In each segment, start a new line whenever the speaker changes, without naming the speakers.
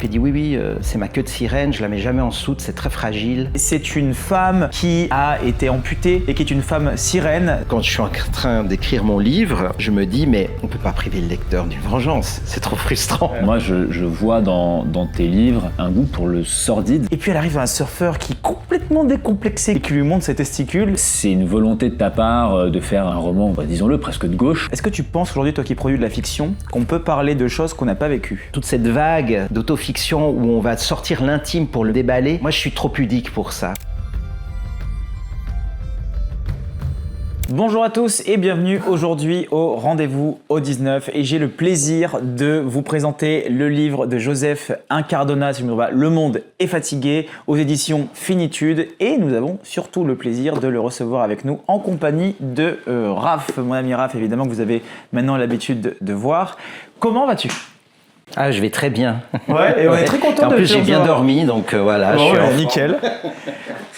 J'ai dit oui, c'est ma queue de sirène, je la mets jamais en soude, c'est très fragile.
C'est une femme qui a été amputée et qui est une femme sirène.
Quand je suis en train d'écrire mon livre, je me dis mais on peut pas priver le lecteur d'une vengeance, c'est trop frustrant.
Moi je vois dans tes livres un goût pour le sordide.
Et puis elle arrive à un surfeur qui est complètement décomplexé et qui lui montre ses testicules.
C'est une volonté de ta part de faire un roman, disons-le, presque de gauche.
Est-ce que tu penses aujourd'hui, toi qui produis de la fiction, qu'on peut parler de choses qu'on n'a pas vécues?
Toute cette vague d'autofiction où on va sortir l'intime pour le déballer, moi je suis trop pudique pour ça.
Bonjour à tous et bienvenue aujourd'hui au Rendez-vous au 19 et j'ai le plaisir de vous présenter le livre de Joseph Incardona, si je me trompe pas, Le Monde est fatigué, aux éditions Finitude, et nous avons surtout le plaisir de le recevoir avec nous en compagnie de Raph, mon ami Raph évidemment que vous avez maintenant l'habitude de voir. Comment vas-tu ?
Ah, je vais très bien.
Ouais, et on est très content de te recevoir.
En plus, j'ai bien dormi, donc voilà.
Bon,
je suis
nickel.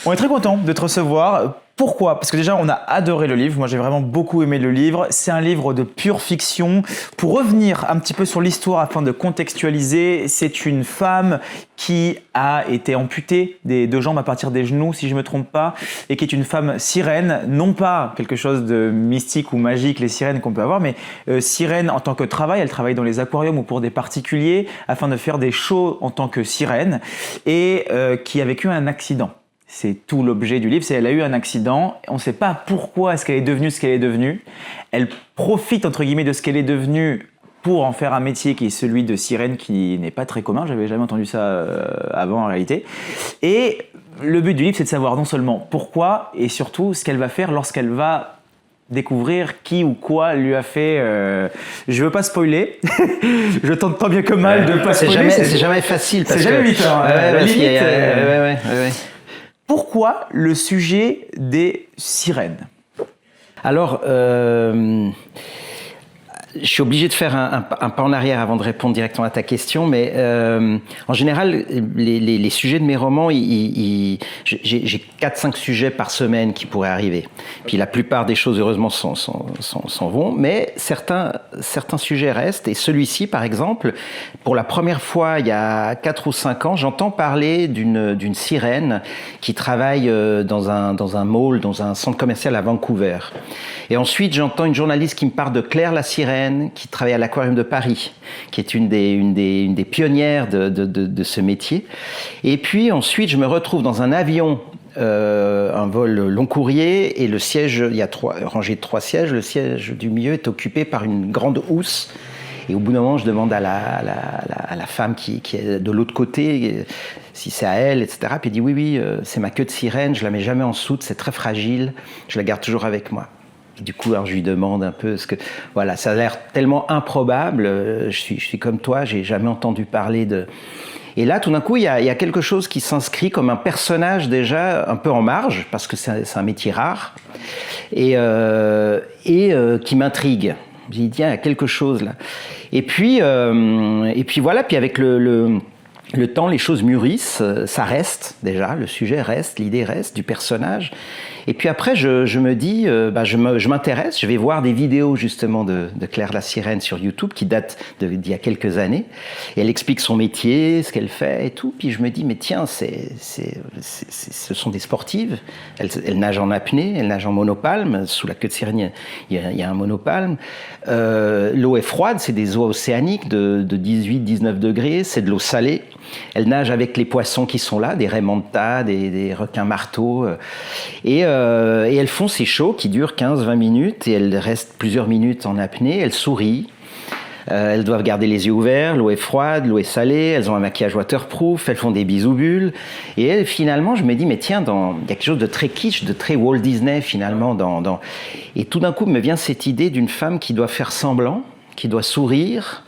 On est très content de te recevoir. Pourquoi ? Parce que déjà, on a adoré le livre. Moi, j'ai vraiment beaucoup aimé le livre. C'est un livre de pure fiction. Pour revenir un petit peu sur l'histoire afin de contextualiser, c'est une femme qui a été amputée des deux jambes à partir des genoux, si je ne me trompe pas, et qui est une femme sirène. Non pas quelque chose de mystique ou magique, les sirènes qu'on peut avoir, mais sirène en tant que travail. Elle travaille dans les aquariums ou pour des particuliers afin de faire des shows en tant que sirène et qui a vécu un accident. C'est tout l'objet du livre, c'est elle a eu un accident, on ne sait pas pourquoi est-ce qu'elle est devenue ce qu'elle est devenue. Elle profite entre guillemets de ce qu'elle est devenue pour en faire un métier qui est celui de sirène, qui n'est pas très commun, j'avais jamais entendu ça avant en réalité. Et le but du livre, c'est de savoir non seulement pourquoi, et surtout ce qu'elle va faire lorsqu'elle va découvrir qui ou quoi lui a fait... Je veux pas spoiler, je tente tant bien que mal de pas spoiler.
C'est jamais facile.
C'est jamais vite, hein. La limite,
ouais.
Pourquoi le sujet des sirènes ?
Alors, je suis obligé de faire un pas en arrière avant de répondre directement à ta question, mais en général, les sujets de mes romans, j'ai 4-5 sujets par semaine qui pourraient arriver. Puis la plupart des choses, heureusement, s'en vont, mais certains sujets restent. Et celui-ci, par exemple, pour la première fois, il y a 4 ou 5 ans, j'entends parler d'une sirène qui travaille dans un mall, dans un centre commercial à Vancouver. Et ensuite, j'entends une journaliste qui me parle de Claire la sirène, qui travaille à l'Aquarium de Paris, qui est une des pionnières de ce métier. Et puis ensuite, je me retrouve dans un avion, un vol long courrier, et le siège, il y a rangé de 3 sièges, le siège du milieu est occupé par une grande housse. Et au bout d'un moment, je demande à la femme qui est de l'autre côté si c'est à elle, etc. Puis elle dit oui, c'est ma queue de sirène, je la mets jamais en soude, c'est très fragile, je la garde toujours avec moi. Du coup, alors je lui demande un peu, voilà, ça a l'air tellement improbable. Je suis comme toi, j'ai jamais entendu parler de. Et là, tout d'un coup, il y a quelque chose qui s'inscrit comme un personnage déjà un peu en marge, parce que c'est un métier rare, et qui m'intrigue. Je me dis tiens, il y a quelque chose là. Et puis voilà, puis avec le temps, les choses mûrissent, ça reste déjà, le sujet reste, l'idée reste du personnage. Et puis après, je me dis, je m'intéresse, je vais voir des vidéos justement de Claire la sirène sur YouTube qui datent d'il y a quelques années. Et elle explique son métier, ce qu'elle fait et tout. Puis je me dis, mais tiens, ce sont des sportives. Elles nagent en apnée, elles nagent en monopalme. Sous la queue de sirène, il y a un monopalme. L'eau est froide, c'est des eaux océaniques de 18-19 degrés, c'est de l'eau salée. Elles nagent avec les poissons qui sont là, des raies manta, des requins marteaux. Et elles font ces shows qui durent 15-20 minutes et elles restent plusieurs minutes en apnée. Elles sourient. Elles doivent garder les yeux ouverts, l'eau est froide, l'eau est salée, elles ont un maquillage waterproof, elles font des bisoubules. Et finalement, je me dis, mais tiens, il y a quelque chose de très kitsch, de très Walt Disney finalement. Et tout d'un coup, me vient cette idée d'une femme qui doit faire semblant, qui doit sourire,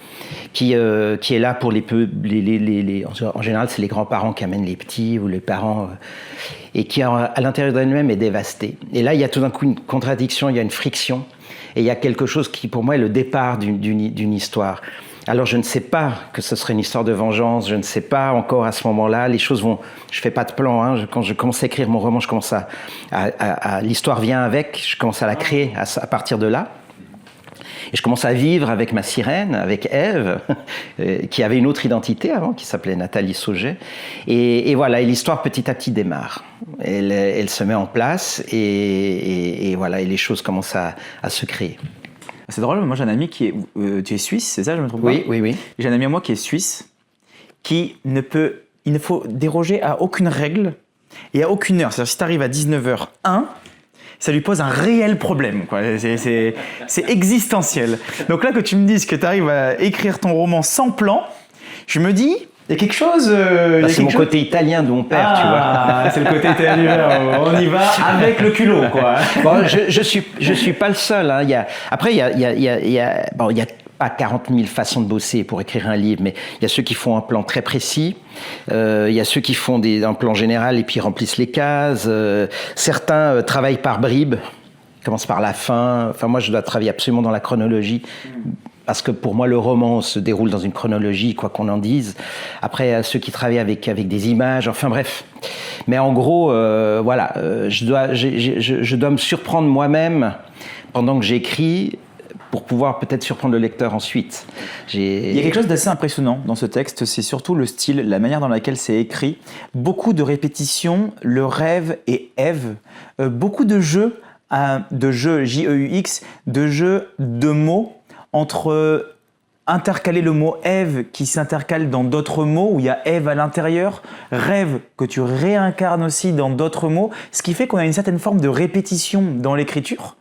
qui est là pour en général, c'est les grands-parents qui amènent les petits ou les parents, et qui, à l'intérieur d'elle-même, est dévastée. Et là, il y a tout d'un coup une contradiction, il y a une friction, et il y a quelque chose qui, pour moi, est le départ d'une histoire. Alors, je ne sais pas que ce serait une histoire de vengeance, je ne sais pas encore à ce moment-là, les choses vont... Je fais pas de plan, hein. Quand je commence à écrire mon roman, je commence l'histoire vient avec, je commence à la créer à partir de là. Et je commence à vivre avec ma sirène, avec Ève, qui avait une autre identité avant, qui s'appelait Nathalie Sauget. Et voilà, et l'histoire petit à petit démarre. Elle se met en place et voilà, et les choses commencent à se créer.
C'est drôle, moi j'ai un ami qui est... tu es suisse, c'est ça, je me trompe pas?
Oui.
J'ai un ami à moi qui est suisse, il ne faut déroger à aucune règle et à aucune heure. C'est-à-dire si tu arrives à 19h01, ça lui pose un réel problème, quoi. C'est existentiel. Donc là, que tu me dises que tu arrives à écrire ton roman sans plan, je me dis... Il y a quelque chose...
c'est mon côté italien de mon père, tu vois.
C'est le côté italien. On y va avec le culot, quoi.
Bon, je suis pas le seul. Hein. Après, il y a pas 40 000 façons de bosser pour écrire un livre, mais il y a ceux qui font un plan très précis. Il y a ceux qui font un plan général et puis remplissent les cases. Certains travaillent par bribes, commencent par la fin. Enfin, moi, je dois travailler absolument dans la chronologie. Parce que pour moi, le roman se déroule dans une chronologie, quoi qu'on en dise. Après, ceux qui travaillent avec des images, enfin bref. Mais en gros, voilà, je dois me surprendre moi-même pendant que j'écris pour pouvoir peut-être surprendre le lecteur ensuite.
Il y a quelque chose d'assez impressionnant dans ce texte, c'est surtout le style, la manière dans laquelle c'est écrit. Beaucoup de répétitions, le rêve et Ève, beaucoup de jeux, J-E-U-X, de jeux de mots, entre intercaler le mot Ève qui s'intercale dans d'autres mots, où il y a Ève à l'intérieur, rêve que tu réincarnes aussi dans d'autres mots, ce qui fait qu'on a une certaine forme de répétition dans l'écriture.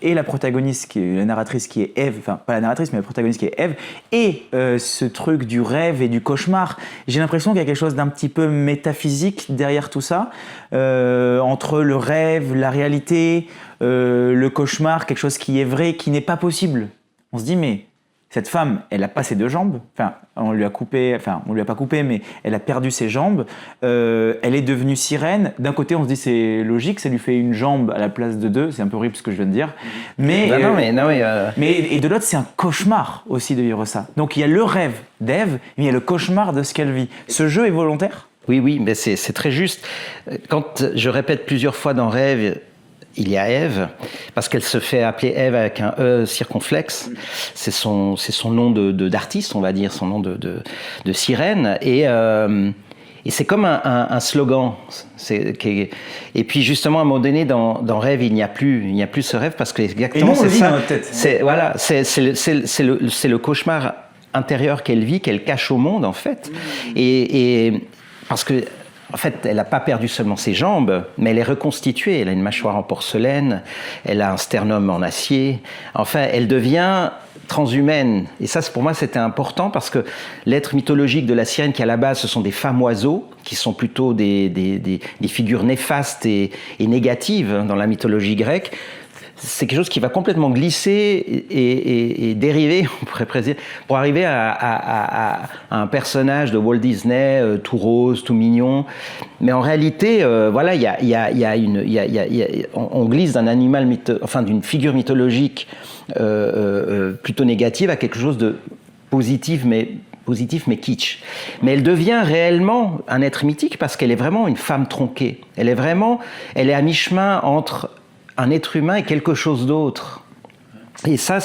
Et la protagoniste, la narratrice qui est Ève, enfin pas la narratrice mais la protagoniste qui est Ève, et ce truc du rêve et du cauchemar. J'ai l'impression qu'il y a quelque chose d'un petit peu métaphysique derrière tout ça, entre le rêve, la réalité, le cauchemar, quelque chose qui est vrai, qui n'est pas possible. On se dit mais cette femme, elle a pas ses deux jambes, enfin on lui a pas coupé, mais elle a perdu ses jambes, elle est devenue sirène. D'un côté on se dit c'est logique, ça lui fait une jambe à la place de deux, c'est un peu horrible ce que je viens de dire, mais et de l'autre c'est un cauchemar aussi de vivre ça. Donc il y a le rêve d'Ève, mais il y a le cauchemar de ce qu'elle vit. Ce jeu est volontaire?
Oui, mais c'est très juste. Quand je répète plusieurs fois dans Rêve, il y a Ève, parce qu'elle se fait appeler Ève avec un E circonflexe. C'est son nom d'artiste, on va dire, son nom de sirène. Et c'est comme un slogan. Et puis justement, à un moment donné, dans Rêve, il n'y a plus ce rêve, parce que exactement c'est ça.
Dans notre tête.
C'est le cauchemar intérieur qu'elle vit, qu'elle cache au monde, en fait. Et parce que en fait, elle n'a pas perdu seulement ses jambes, mais elle est reconstituée. Elle a une mâchoire en porcelaine, elle a un sternum en acier. Enfin, elle devient transhumaine. Et ça, pour moi, c'était important parce que l'être mythologique de la sirène, qui à la base, ce sont des femmes oiseaux, qui sont plutôt des figures néfastes et négatives dans la mythologie grecque, c'est quelque chose qui va complètement glisser et dériver, on pourrait préciser, pour arriver à un personnage de Walt Disney tout rose, tout mignon. Mais en réalité, voilà, on glisse d'un animal, d'une figure mythologique plutôt négative à quelque chose de positif, mais kitsch. Mais elle devient réellement un être mythique parce qu'elle est vraiment une femme tronquée. Elle est à mi-chemin entre un être humain et quelque chose d'autre. Et ça,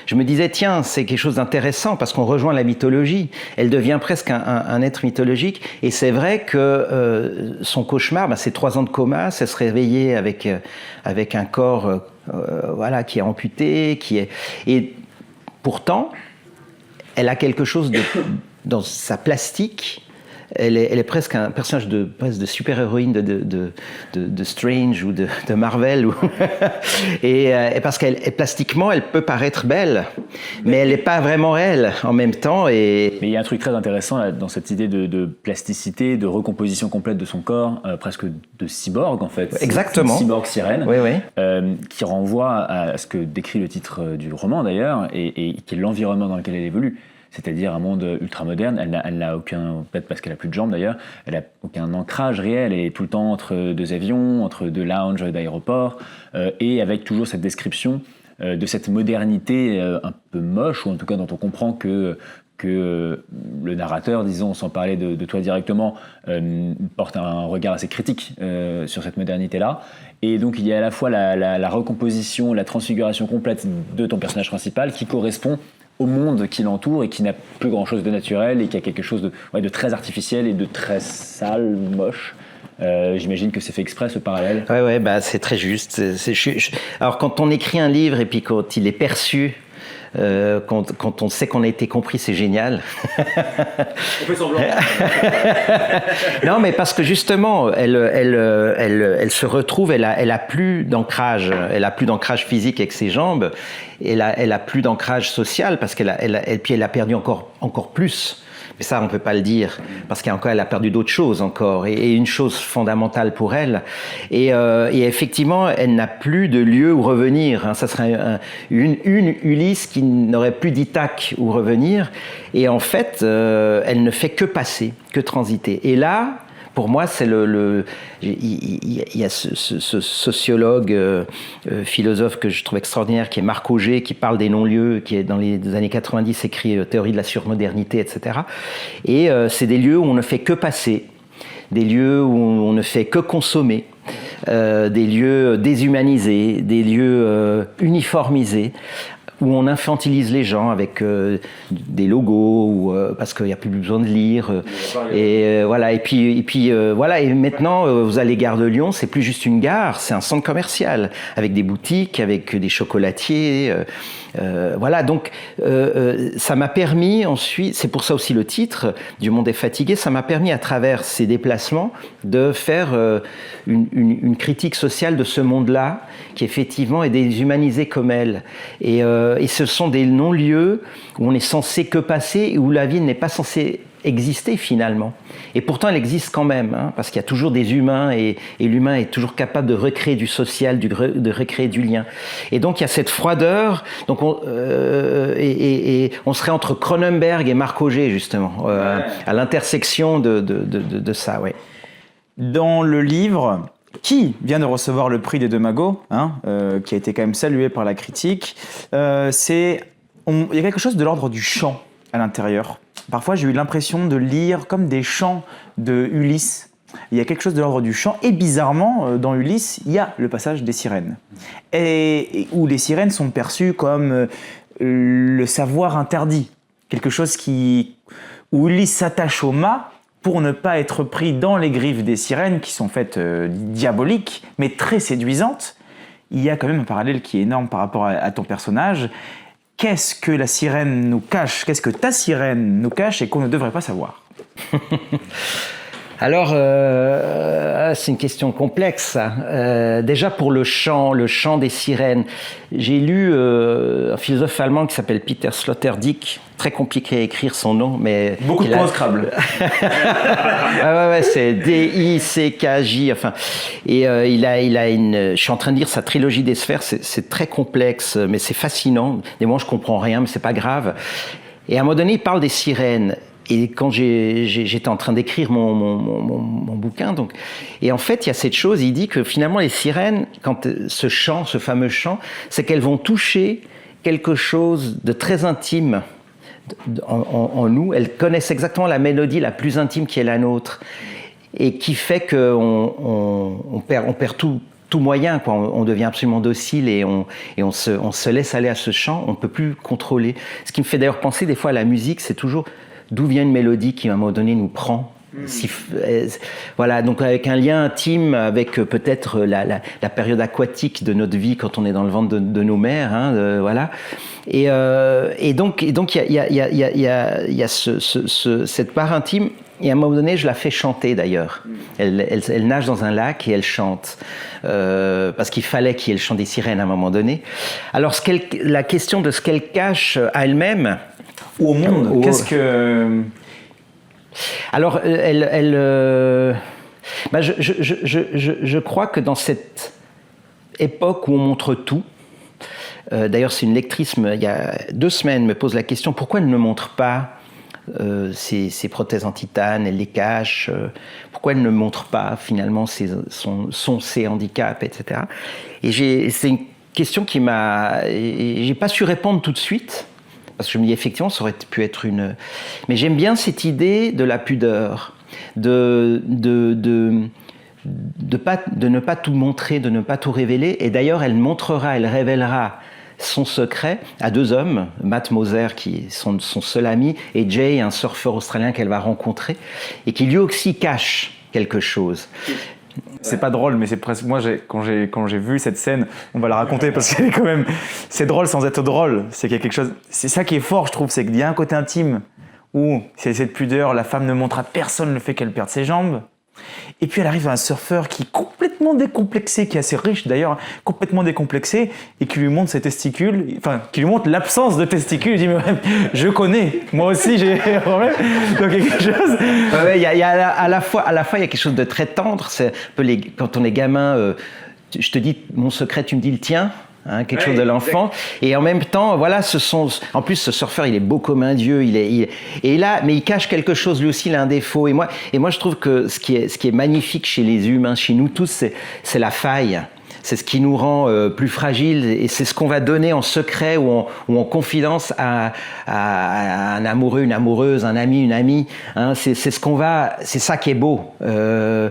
je me disais, tiens, c'est quelque chose d'intéressant parce qu'on rejoint la mythologie. Elle devient presque un être mythologique. Et c'est vrai que son cauchemar, c'est 3 ans de coma, c'est se réveiller avec un corps qui est amputé, et pourtant, elle a quelque chose dans sa plastique. Elle est presque un personnage de super-héroïne de Strange ou de Marvel. Et parce qu'elle plastiquement, elle peut paraître belle, mais elle n'est pas vraiment elle en même temps. Mais
il y a un truc très intéressant là, dans cette idée de plasticité, de recomposition complète de son corps, presque de cyborg en fait.
Exactement.
Cyborg sirène,
oui.
Qui renvoie à ce que décrit le titre du roman d'ailleurs, et qui est l'environnement dans lequel elle évolue. C'est-à-dire un monde ultramoderne. Elle n'a aucun, peut-être parce qu'elle n'a plus de jambes d'ailleurs, elle n'a aucun ancrage réel, elle est tout le temps entre 2 avions, entre 2 lounges d'aéroports, et avec toujours cette description de cette modernité un peu moche, ou en tout cas dont on comprend que que le narrateur, disons, sans parler de toi directement, porte un regard assez critique sur cette modernité-là. Et donc il y a à la fois la recomposition, la transfiguration complète de ton personnage principal qui correspond au monde qui l'entoure et qui n'a plus grand-chose de naturel et qui a quelque chose de très artificiel et de très sale, moche. J'imagine que c'est fait exprès, ce parallèle.
Ouais, bah, c'est très juste. Alors quand on écrit un livre et puis quand il est perçu, quand on sait qu'on a été compris, c'est génial.
On fait semblant.
Non, mais parce que justement, elle se retrouve, elle a plus d'ancrage, physique avec ses jambes, elle a plus d'ancrage social parce puis elle a perdu encore plus. Mais ça, on ne peut pas le dire, parce qu'elle a perdu d'autres choses encore, et une chose fondamentale pour elle. Et effectivement, elle n'a plus de lieu où revenir. Hein. Ça serait une Ulysse qui n'aurait plus d'Ithaque où revenir. Et en fait, elle ne fait que passer, que transiter. Et là, pour moi, c'est il y a ce sociologue, philosophe que je trouve extraordinaire, qui est Marc Auger, qui parle des non-lieux, qui est dans les années 90 écrit Théorie de la surmodernité, etc. Et c'est des lieux où on ne fait que passer, des lieux où on ne fait que consommer, des lieux déshumanisés, des lieux uniformisés, où on infantilise les gens avec des logos ou parce qu'il n'y a plus besoin de lire voilà, et puis voilà, et maintenant vous allez Gare de Lyon, c'est plus juste une gare, c'est un centre commercial avec des boutiques, avec des chocolatiers, voilà, donc ça m'a permis ensuite, c'est pour ça aussi le titre Du monde est fatigué, ça m'a permis à travers ces déplacements de faire une critique sociale de ce monde-là qui effectivement est déshumanisé comme elle, et ce sont des non-lieux où on est censé que passer et où la vie n'est pas censée exister finalement. Et pourtant elle existe quand même, hein, parce qu'il y a toujours des humains et l'humain est toujours capable de recréer du social, de recréer du lien. Et donc il y a cette froideur, donc on serait entre Cronenberg et Marc Auger justement, à l'intersection de ça. Ouais.
Dans le livre, qui vient de recevoir le prix des Deux Magots, qui a été quand même salué par la critique, il y a quelque chose de l'ordre du chant à l'intérieur. Parfois, j'ai eu l'impression de lire comme des chants de Ulysse. Il y a quelque chose de l'ordre du chant, et bizarrement, dans Ulysse, il y a le passage des sirènes, où les sirènes sont perçues comme le savoir interdit, quelque chose où Ulysse s'attache au mât pour ne pas être pris dans les griffes des sirènes, qui sont faites diaboliques, mais très séduisantes. Il y a quand même un parallèle qui est énorme par rapport à ton personnage. Qu'est-ce que la sirène nous cache? Qu'est-ce que ta sirène nous cache et qu'on ne devrait pas savoir?
Alors, c'est une question complexe. Déjà pour le chant des sirènes, j'ai lu un philosophe allemand qui s'appelle Peter Sloterdijk, très compliqué à écrire son nom, mais
beaucoup de points au Scrabble.
ouais, c'est D-I-C-K-J. Enfin, et je suis en train de lire sa trilogie des sphères. C'est très complexe, mais c'est fascinant. Des moments je comprends rien, mais c'est pas grave. Et à un moment donné, il parle des sirènes. Et quand j'étais en train d'écrire mon bouquin, donc, et en fait, il y a cette chose, il dit que finalement, les sirènes, quand ce fameux chant, c'est qu'elles vont toucher quelque chose de très intime en nous. Elles connaissent exactement la mélodie la plus intime qui est la nôtre, et qui fait qu'on perd tout moyen, quoi. On devient absolument docile et on se laisse aller à ce chant, on ne peut plus contrôler. Ce qui me fait d'ailleurs penser des fois à la musique, c'est toujours d'où vient une mélodie qui à un moment donné nous prend. Voilà, donc avec un lien intime avec peut-être la période aquatique de notre vie quand on est dans le ventre de nos mères, voilà. Et donc il y a cette part intime. Et à un moment donné, je la fais chanter d'ailleurs. Elle nage dans un lac et elle chante. Parce qu'il fallait qu'il y ait le chant des sirènes à un moment donné. Alors, la question de ce qu'elle cache à elle-même.
Ou au monde, qu'est-ce que...
Alors, je crois que dans cette époque où on montre tout, d'ailleurs, c'est une lectrice, il y a 2 semaines, me pose la question, pourquoi elle ne montre pas ses prothèses en titane, elle les cache, pourquoi elle ne montre pas finalement ses handicaps, etc. Et c'est une question j'ai pas su répondre tout de suite, parce que je me dis effectivement ça aurait pu être une... Mais j'aime bien cette idée de la pudeur, de ne pas tout montrer, de ne pas tout révéler. Et d'ailleurs, elle révélera son secret à 2 hommes, Matt Moser, qui est son seul ami, et Jay, un surfeur australien qu'elle va rencontrer, et qui lui aussi cache quelque chose.
C'est pas drôle, mais c'est presque. Moi, quand j'ai vu cette scène, on va la raconter parce qu'elle est quand même. C'est drôle sans être drôle. C'est qu'il y a quelque chose. C'est ça qui est fort, je trouve, c'est qu'il y a un côté intime où c'est cette pudeur, la femme ne montre à personne le fait qu'elle perde ses jambes. Et puis elle arrive à un surfeur qui est complètement décomplexé, qui est assez riche d'ailleurs, complètement décomplexé, et qui lui montre ses testicules, enfin, qui lui montre l'absence de testicules. Il dit, mais je connais, moi aussi j'ai un problème. Donc il y a quelque chose.
Il y a à la fois, il y a quelque chose de très tendre. C'est un peu quand on est gamin, je te dis mon secret, tu me dis le tien. Quelque chose de l'enfant, et en même temps, voilà, en plus ce surfeur, il est beau comme un dieu, et là, mais il cache quelque chose, lui aussi, il a un défaut, et moi, je trouve que ce qui est magnifique chez les humains, chez nous tous, c'est la faille. C'est ce qui nous rend plus fragiles, et c'est ce qu'on va donner en secret ou en confidence à un amoureux, une amoureuse, un ami, une amie. C'est ça qui est beau. Je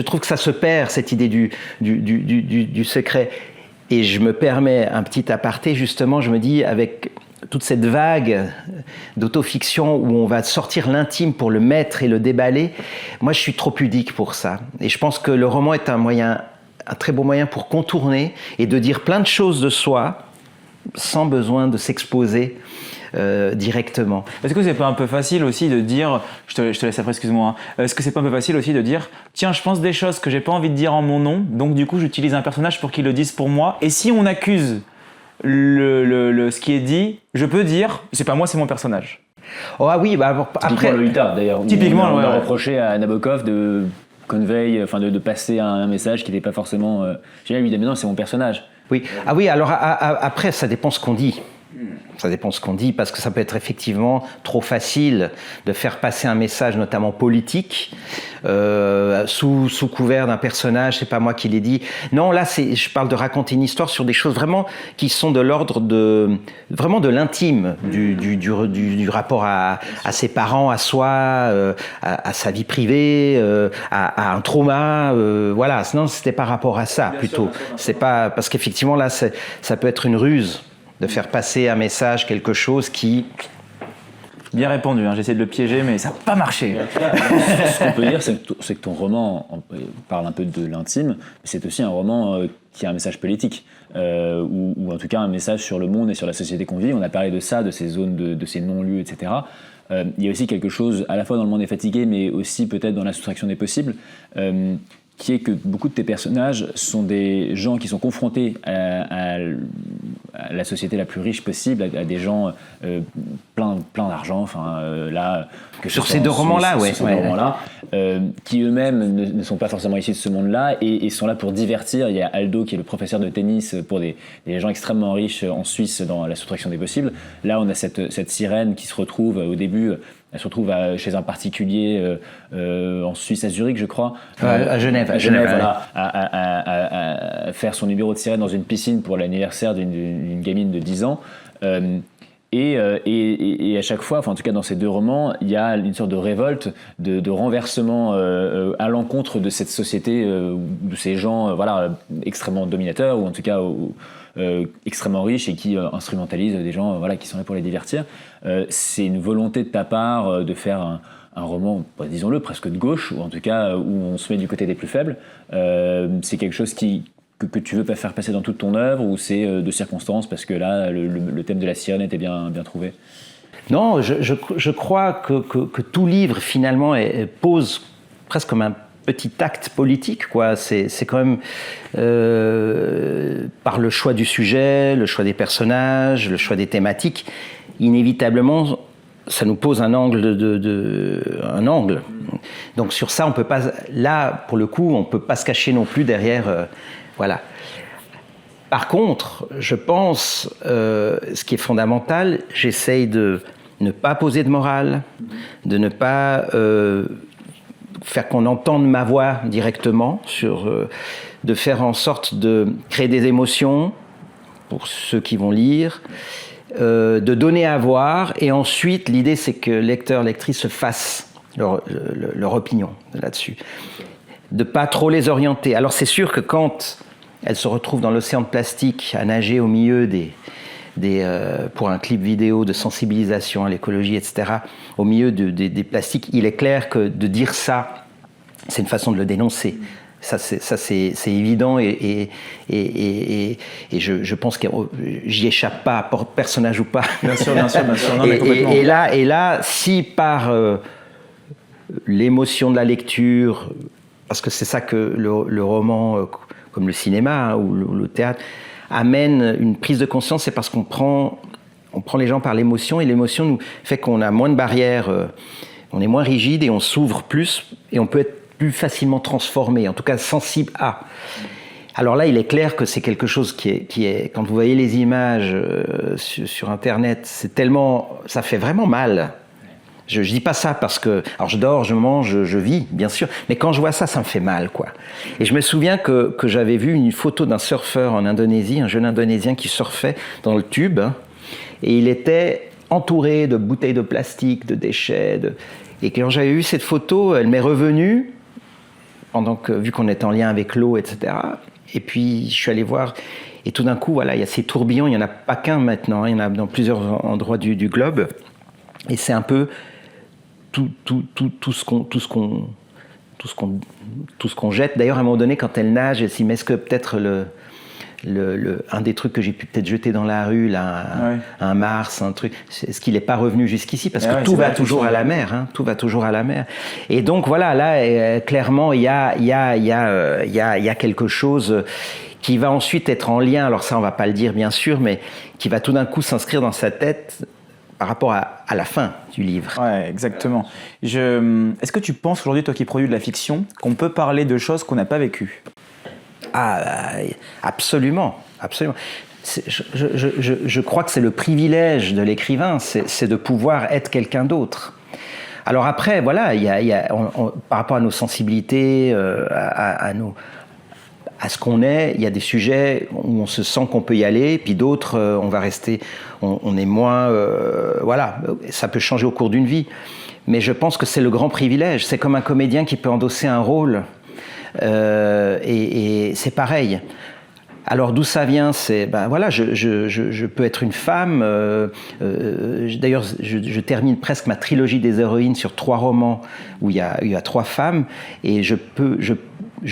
trouve que ça se perd, cette idée du secret. Et je me permets un petit aparté, justement, je me dis, avec toute cette vague d'autofiction où on va sortir l'intime pour le mettre et le déballer, moi je suis trop pudique pour ça. Et je pense que le roman est un très beau moyen pour contourner et de dire plein de choses de soi sans besoin de s'exposer directement.
Est-ce que c'est pas un peu facile aussi de dire, je te laisse après, excuse-moi, est-ce que c'est pas un peu facile aussi de dire, tiens, je pense des choses que j'ai pas envie de dire en mon nom, donc du coup j'utilise un personnage pour qu'il le dise pour moi, et si on accuse ce qui est dit, je peux dire, c'est pas moi, c'est mon personnage.
Oh ah oui,
après Lolita d'ailleurs.
Typiquement,
on a reproché à Nabokov de convey, enfin de passer un message qui n'était pas forcément génial. Lui dit mais non, c'est mon personnage.
Oui. Ah oui, alors après ça dépend ce qu'on dit. Ça dépend ce qu'on dit, parce que ça peut être effectivement trop facile de faire passer un message, notamment politique, sous couvert d'un personnage, c'est pas moi qui l'ai dit. Non, là, je parle de raconter une histoire sur des choses vraiment qui sont de l'ordre vraiment de l'intime, du rapport à ses parents, à soi, à sa vie privée, à un trauma, voilà. Sinon, c'était par rapport à ça, plutôt. C'est pas, parce qu'effectivement, là, ça peut être une ruse de faire passer un message, quelque chose qui...
Bien répondu, j'essaie de le piéger, mais ça n'a pas marché.
Ce qu'on peut dire, c'est que ton roman parle un peu de l'intime, mais c'est aussi un roman qui a un message politique, ou en tout cas un message sur le monde et sur la société qu'on vit. On a parlé de ça, de ces zones, de ces non-lieux, etc. Il y a aussi quelque chose, à la fois dans Le Monde est fatigué, mais aussi peut-être dans La soustraction des possibles, qui est que beaucoup de tes personnages sont des gens qui sont confrontés à la société la plus riche possible, à des gens plein d'argent, là...
Sur ces deux romans-là,
qui eux-mêmes ne sont pas forcément issus de ce monde-là et sont là pour divertir. Il y a Aldo qui est le professeur de tennis pour des gens extrêmement riches en Suisse dans La soustraction des possibles. Là, on a cette sirène qui se retrouve au début... Elle se retrouve chez un particulier en Suisse, à Zurich, je crois.
À Genève.
Voilà, à faire son numéro de sirène dans une piscine pour l'anniversaire d'une gamine de 10 ans. Et à chaque fois, en tout cas dans ces deux romans, il y a une sorte de révolte, de renversement à l'encontre de cette société, de ces gens extrêmement dominateurs, ou en tout cas extrêmement riches et qui instrumentalisent des gens qui sont là pour les divertir. C'est une volonté de ta part de faire un roman, disons-le, presque de gauche, ou en tout cas où on se met du côté des plus faibles. C'est quelque chose que tu veux pas faire passer dans toute ton œuvre, ou c'est de circonstance parce que là le thème de la sirène était bien trouvé?
Non, je crois que tout livre finalement pose presque comme un petit acte politique, quoi. C'est quand même par le choix du sujet, le choix des personnages, le choix des thématiques, inévitablement ça nous pose un angle un angle. Donc sur ça on peut pas, là pour le coup on peut pas se cacher non plus derrière. Voilà. Par contre, je pense, ce qui est fondamental, j'essaye de ne pas poser de morale, de ne pas faire qu'on entende ma voix directement, de faire en sorte de créer des émotions pour ceux qui vont lire, de donner à voir, et ensuite l'idée c'est que lecteurs, lectrices se fassent leur opinion là-dessus, de pas trop les orienter. Alors c'est sûr que quand elles se retrouvent dans l'océan de plastique à nager au milieu pour un clip vidéo de sensibilisation à l'écologie, etc., au milieu des plastiques, il est clair que de dire ça, c'est une façon de le dénoncer. Ça c'est évident, et je pense que j'y échappe pas, personnage ou pas.
Bien sûr. Non, mais complètement.
Et là, si par l'émotion de la lecture, parce que c'est ça que le roman, comme le cinéma ou le théâtre, amène une prise de conscience, c'est parce qu'on prend les gens par l'émotion, et l'émotion nous fait qu'on a moins de barrières, on est moins rigide et on s'ouvre plus, et on peut être plus facilement transformé, en tout cas sensible à. Alors là, il est clair que c'est quelque chose qui est quand vous voyez les images sur Internet, c'est tellement, ça fait vraiment mal. Je dis pas ça parce que, alors je dors, je mange, je vis, bien sûr, mais quand je vois ça, ça me fait mal, quoi. Et je me souviens que j'avais vu une photo d'un surfeur en Indonésie, un jeune Indonésien qui surfait dans le tube, hein, et il était entouré de bouteilles de plastique, de déchets, et quand j'avais vu cette photo, elle m'est revenue, vu qu'on était en lien avec l'eau, etc. Et puis je suis allé voir, et tout d'un coup, voilà, il y a ces tourbillons, il n'y en a pas qu'un maintenant, il y en a dans plusieurs endroits du globe, et c'est un peu tout ce qu'on jette. D'ailleurs, à un moment donné, quand elle nage, elle s'y met, est-ce que peut-être un des trucs que j'ai pu peut-être jeter dans la rue, là, un Mars, un truc, est-ce qu'il n'est pas revenu jusqu'ici? Parce que tout va toujours à la mer, hein, tout va toujours à la mer. Et donc voilà, là, clairement, il y a quelque chose qui va ensuite être en lien, alors ça on ne va pas le dire bien sûr, mais qui va tout d'un coup s'inscrire dans sa tête par rapport à la fin du livre.
Ouais, exactement. Est-ce que tu penses aujourd'hui, toi qui produis de la fiction, qu'on peut parler de choses qu'on n'a pas vécues?
Ah, absolument. Je crois que c'est le privilège de l'écrivain, c'est de pouvoir être quelqu'un d'autre. Alors après, voilà, par rapport à nos sensibilités, à ce qu'on est, il y a des sujets où on se sent qu'on peut y aller, puis d'autres, on va rester, on est moins... voilà, ça peut changer au cours d'une vie. Mais je pense que c'est le grand privilège. C'est comme un comédien qui peut endosser un rôle, et c'est pareil. Alors d'où ça vient? C'est voilà, je peux être une femme. D'ailleurs, je termine presque ma trilogie des héroïnes sur 3 romans où il y a 3 femmes, et je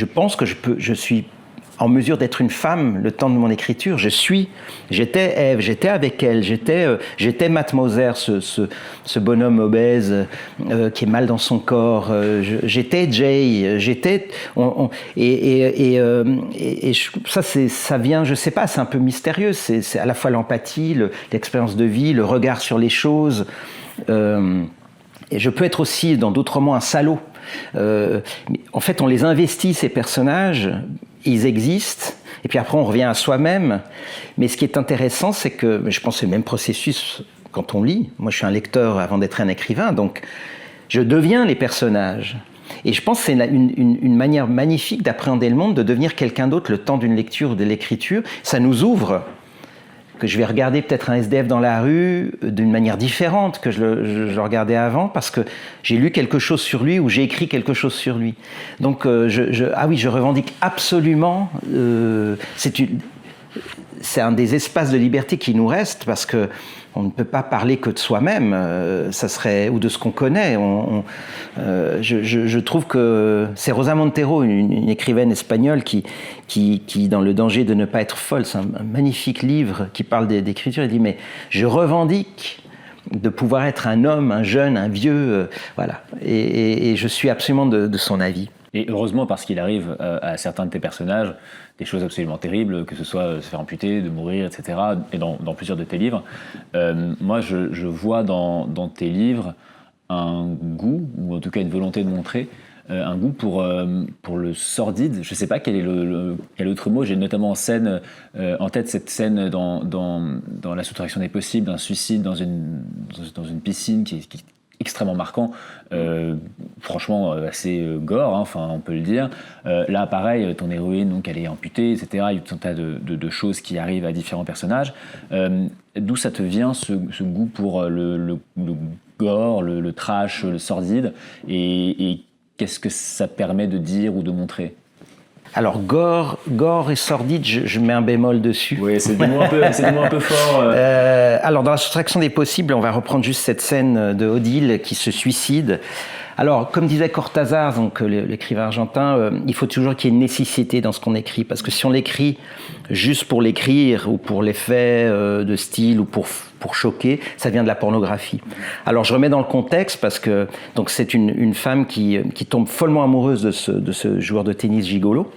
pense que je suis en mesure d'être une femme le temps de mon écriture. J'étais Ève, j'étais avec elle, j'étais Matt Moser, ce bonhomme obèse qui est mal dans son corps. J'étais Jay, ça vient, je sais pas, c'est un peu mystérieux. C'est à la fois l'empathie, l'expérience de vie, le regard sur les choses. Et je peux être aussi dans d'autres romans un salaud. En fait, on les investit, ces personnages, ils existent, et puis après on revient à soi-même. Mais ce qui est intéressant, c'est que, je pense que c'est le même processus quand on lit. Moi, je suis un lecteur avant d'être un écrivain, donc je deviens les personnages. Et je pense que c'est une manière magnifique d'appréhender le monde, de devenir quelqu'un d'autre le temps d'une lecture ou de l'écriture. Ça nous ouvre, que je vais regarder peut-être un SDF dans la rue d'une manière différente que je le regardais avant, parce que j'ai lu quelque chose sur lui ou j'ai écrit quelque chose sur lui. Donc je revendique absolument, c'est un des espaces de liberté qui nous reste, parce que on ne peut pas parler que de soi-même, ça serait, ou de ce qu'on connaît. Je trouve que c'est Rosa Montero, une écrivaine espagnole qui, dans Le danger de ne pas être folle, c'est un magnifique livre qui parle d'écriture, elle dit, mais je revendique de pouvoir être un homme, un jeune, un vieux, voilà. Et je suis absolument de son avis.
Et heureusement, parce qu'il arrive à certains de tes personnages des choses absolument terribles, que ce soit se faire amputer, de mourir, etc. Et dans plusieurs de tes livres. Moi, je vois dans tes livres un goût, ou en tout cas une volonté de montrer, un goût pour le sordide. Je ne sais pas quel est quel autre mot. J'ai notamment en tête cette scène dans La soustraction des possibles, d'un suicide dans une piscine qui extrêmement marquant, franchement assez gore, hein, enfin on peut le dire. Là pareil, ton héroïne, donc elle est amputée, etc. Il y a tout un tas de choses qui arrivent à différents personnages. D'où ça te vient ce goût pour le gore, le trash, le sordide, et qu'est-ce que ça permet de dire ou de montrer?
Alors, gore et sordide, je mets un bémol dessus.
Oui, c'est des mots un peu fort.
Alors, dans la soustraction des possibles, on va reprendre juste cette scène de Odile qui se suicide. Alors, comme disait Cortázar, donc l'écrivain argentin, il faut toujours qu'il y ait une nécessité dans ce qu'on écrit, parce que si on l'écrit juste pour l'écrire ou pour l'effet de style ou pour choquer, ça devient de la pornographie. Alors, je remets dans le contexte parce que donc c'est une femme qui tombe follement amoureuse de ce joueur de tennis gigolo,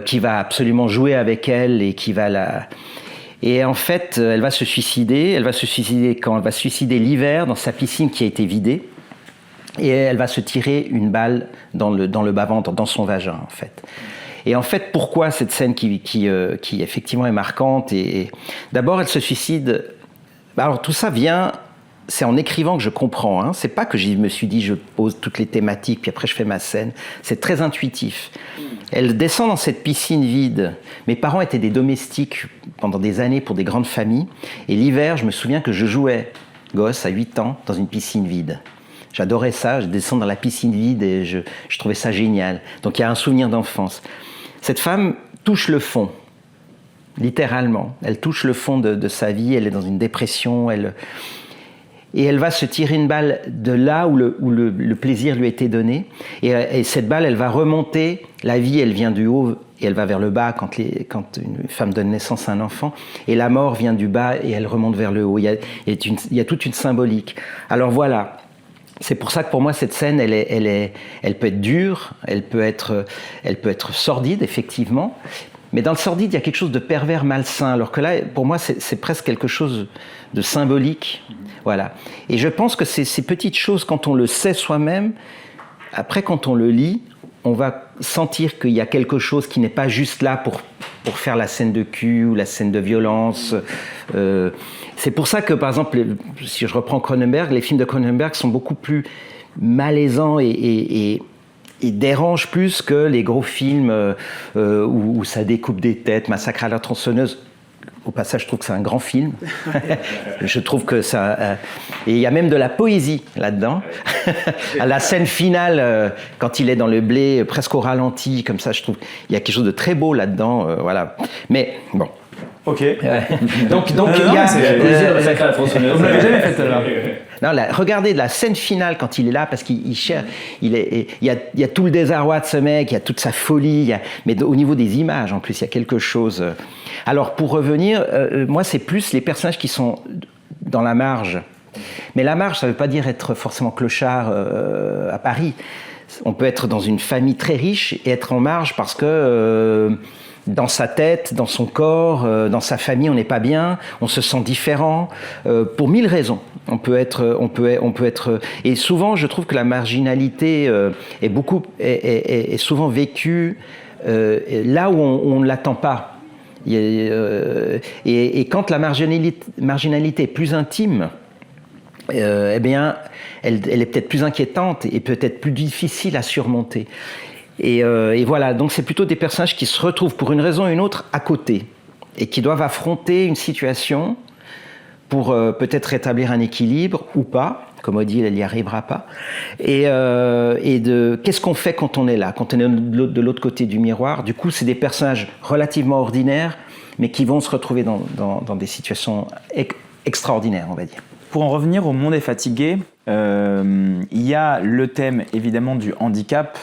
qui va absolument jouer avec elle et qui va la... Et en fait, elle va se suicider. Elle va se suicider quand elle va se suicider l'hiver dans sa piscine qui a été vidée. Et elle va se tirer une balle dans le bas-ventre, dans son vagin, en fait. Et en fait, pourquoi cette scène qui effectivement est marquante et d'abord, elle se suicide... Alors, tout ça vient... C'est en écrivant que je comprends. Hein. C'est pas que je me suis dit, je pose toutes les thématiques, puis après je fais ma scène. C'est très intuitif. Elle descend dans cette piscine vide. Mes parents étaient des domestiques pendant des années pour des grandes familles. Et l'hiver, je me souviens que je jouais, gosse, à 8 ans, dans une piscine vide. J'adorais ça, je descends dans la piscine vide et je trouvais ça génial. Donc il y a un souvenir d'enfance. Cette femme touche le fond, littéralement. Elle touche le fond de sa vie, elle est dans une dépression, et elle va se tirer une balle de là où le plaisir lui a été donné. Et cette balle, elle va remonter. La vie, elle vient du haut et elle va vers le bas quand une femme donne naissance à un enfant. Et la mort vient du bas et elle remonte vers le haut. Il y a toute une symbolique. Alors voilà. C'est pour ça que pour moi cette scène, elle peut être dure, elle peut être sordide effectivement, mais dans le sordide il y a quelque chose de pervers, malsain, alors que là pour moi c'est presque quelque chose de symbolique, voilà. Et je pense que ces petites choses, quand on le sait soi-même, après quand on le lit, on va sentir qu'il y a quelque chose qui n'est pas juste là pour faire la scène de cul ou la scène de violence. C'est pour ça que, par exemple, si je reprends Cronenberg, les films de Cronenberg sont beaucoup plus malaisants et dérangent plus que les gros films où ça découpe des têtes, Massacre à la tronçonneuse. Au passage, je trouve que c'est un grand film. Je trouve que ça... et il y a même de la poésie là-dedans. À la scène finale, quand il est dans le blé, presque au ralenti, comme ça, je trouve qu'il y a quelque chose de très beau là-dedans. Voilà. Mais bon...
Ok.
Donc il y a...
Massacre à la tronçonneuse.
Vous l'avez jamais fait là.
Non, regardez la scène finale quand il est là, parce qu'il cherche, il y a tout le désarroi de ce mec, il y a toute sa folie, mais au niveau des images en plus, il y a quelque chose. Alors pour revenir, moi c'est plus les personnages qui sont dans la marge. Mais la marge, ça ne veut pas dire être forcément clochard à Paris. On peut être dans une famille très riche et être en marge parce que... dans sa tête, dans son corps, dans sa famille, on n'est pas bien, on se sent différent, pour 1000 raisons. On peut être, et souvent, je trouve que la marginalité est souvent vécue là où on ne l'attend pas. Et quand la marginalité est plus intime, eh bien, elle est peut-être plus inquiétante et peut-être plus difficile à surmonter. Et voilà, donc c'est plutôt des personnages qui se retrouvent pour une raison ou une autre à côté et qui doivent affronter une situation pour peut-être rétablir un équilibre ou pas. Comme Odile, elle n'y arrivera pas. Et qu'est-ce qu'on fait quand on est là, quand on est de l'autre côté du miroir. Du coup, c'est des personnages relativement ordinaires, mais qui vont se retrouver dans des situations extraordinaires, on va dire.
Pour en revenir au Monde est fatigué, il y a le thème évidemment du handicap,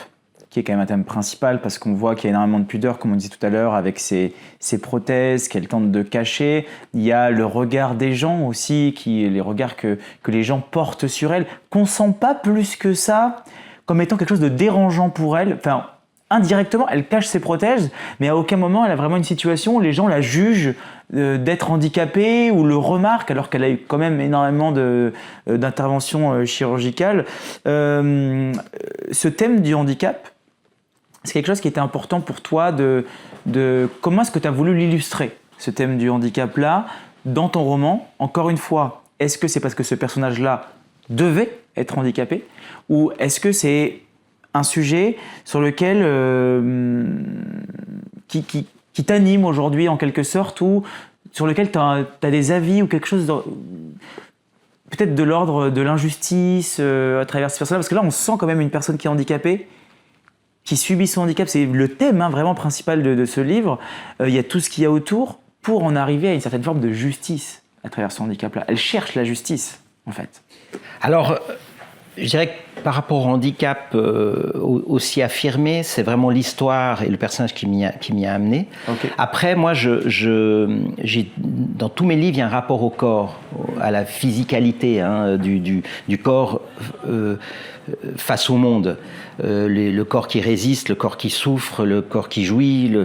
qui est quand même un thème principal parce qu'on voit qu'il y a énormément de pudeur, comme on disait tout à l'heure, avec ces prothèses qu'elle tente de cacher. Il y a le regard des gens aussi, les regards que les gens portent sur elle, qu'on sent pas plus que ça comme étant quelque chose de dérangeant pour elle. Enfin, indirectement, elle cache ses prothèses, mais à aucun moment elle a vraiment une situation où les gens la jugent d'être handicapée ou le remarquent, alors qu'elle a eu quand même énormément d'interventions chirurgicales. Ce thème du handicap, c'est quelque chose qui était important pour toi comment est-ce que tu as voulu l'illustrer, ce thème du handicap-là, dans ton roman? Encore une fois, est-ce que c'est parce que ce personnage-là devait être handicapé, ou est-ce que c'est un sujet sur lequel qui t'anime aujourd'hui en quelque sorte, ou sur lequel tu as des avis ou quelque chose peut-être de l'ordre de l'injustice à travers ces personnes-là, parce que là on sent quand même une personne qui est handicapée, qui subit son handicap, c'est le thème vraiment principal de ce livre. Il y a tout ce qu'il y a autour pour en arriver à une certaine forme de justice à travers ce handicap-là. Elle cherche la justice, en fait.
Alors, je dirais que par rapport au handicap aussi affirmé, c'est vraiment l'histoire et le personnage qui m'y a amené.
Okay.
Après, moi, j'ai, dans tous mes livres, il y a un rapport au corps, à la physicalité du corps face au monde. Le corps qui résiste, le corps qui souffre, le corps qui jouit.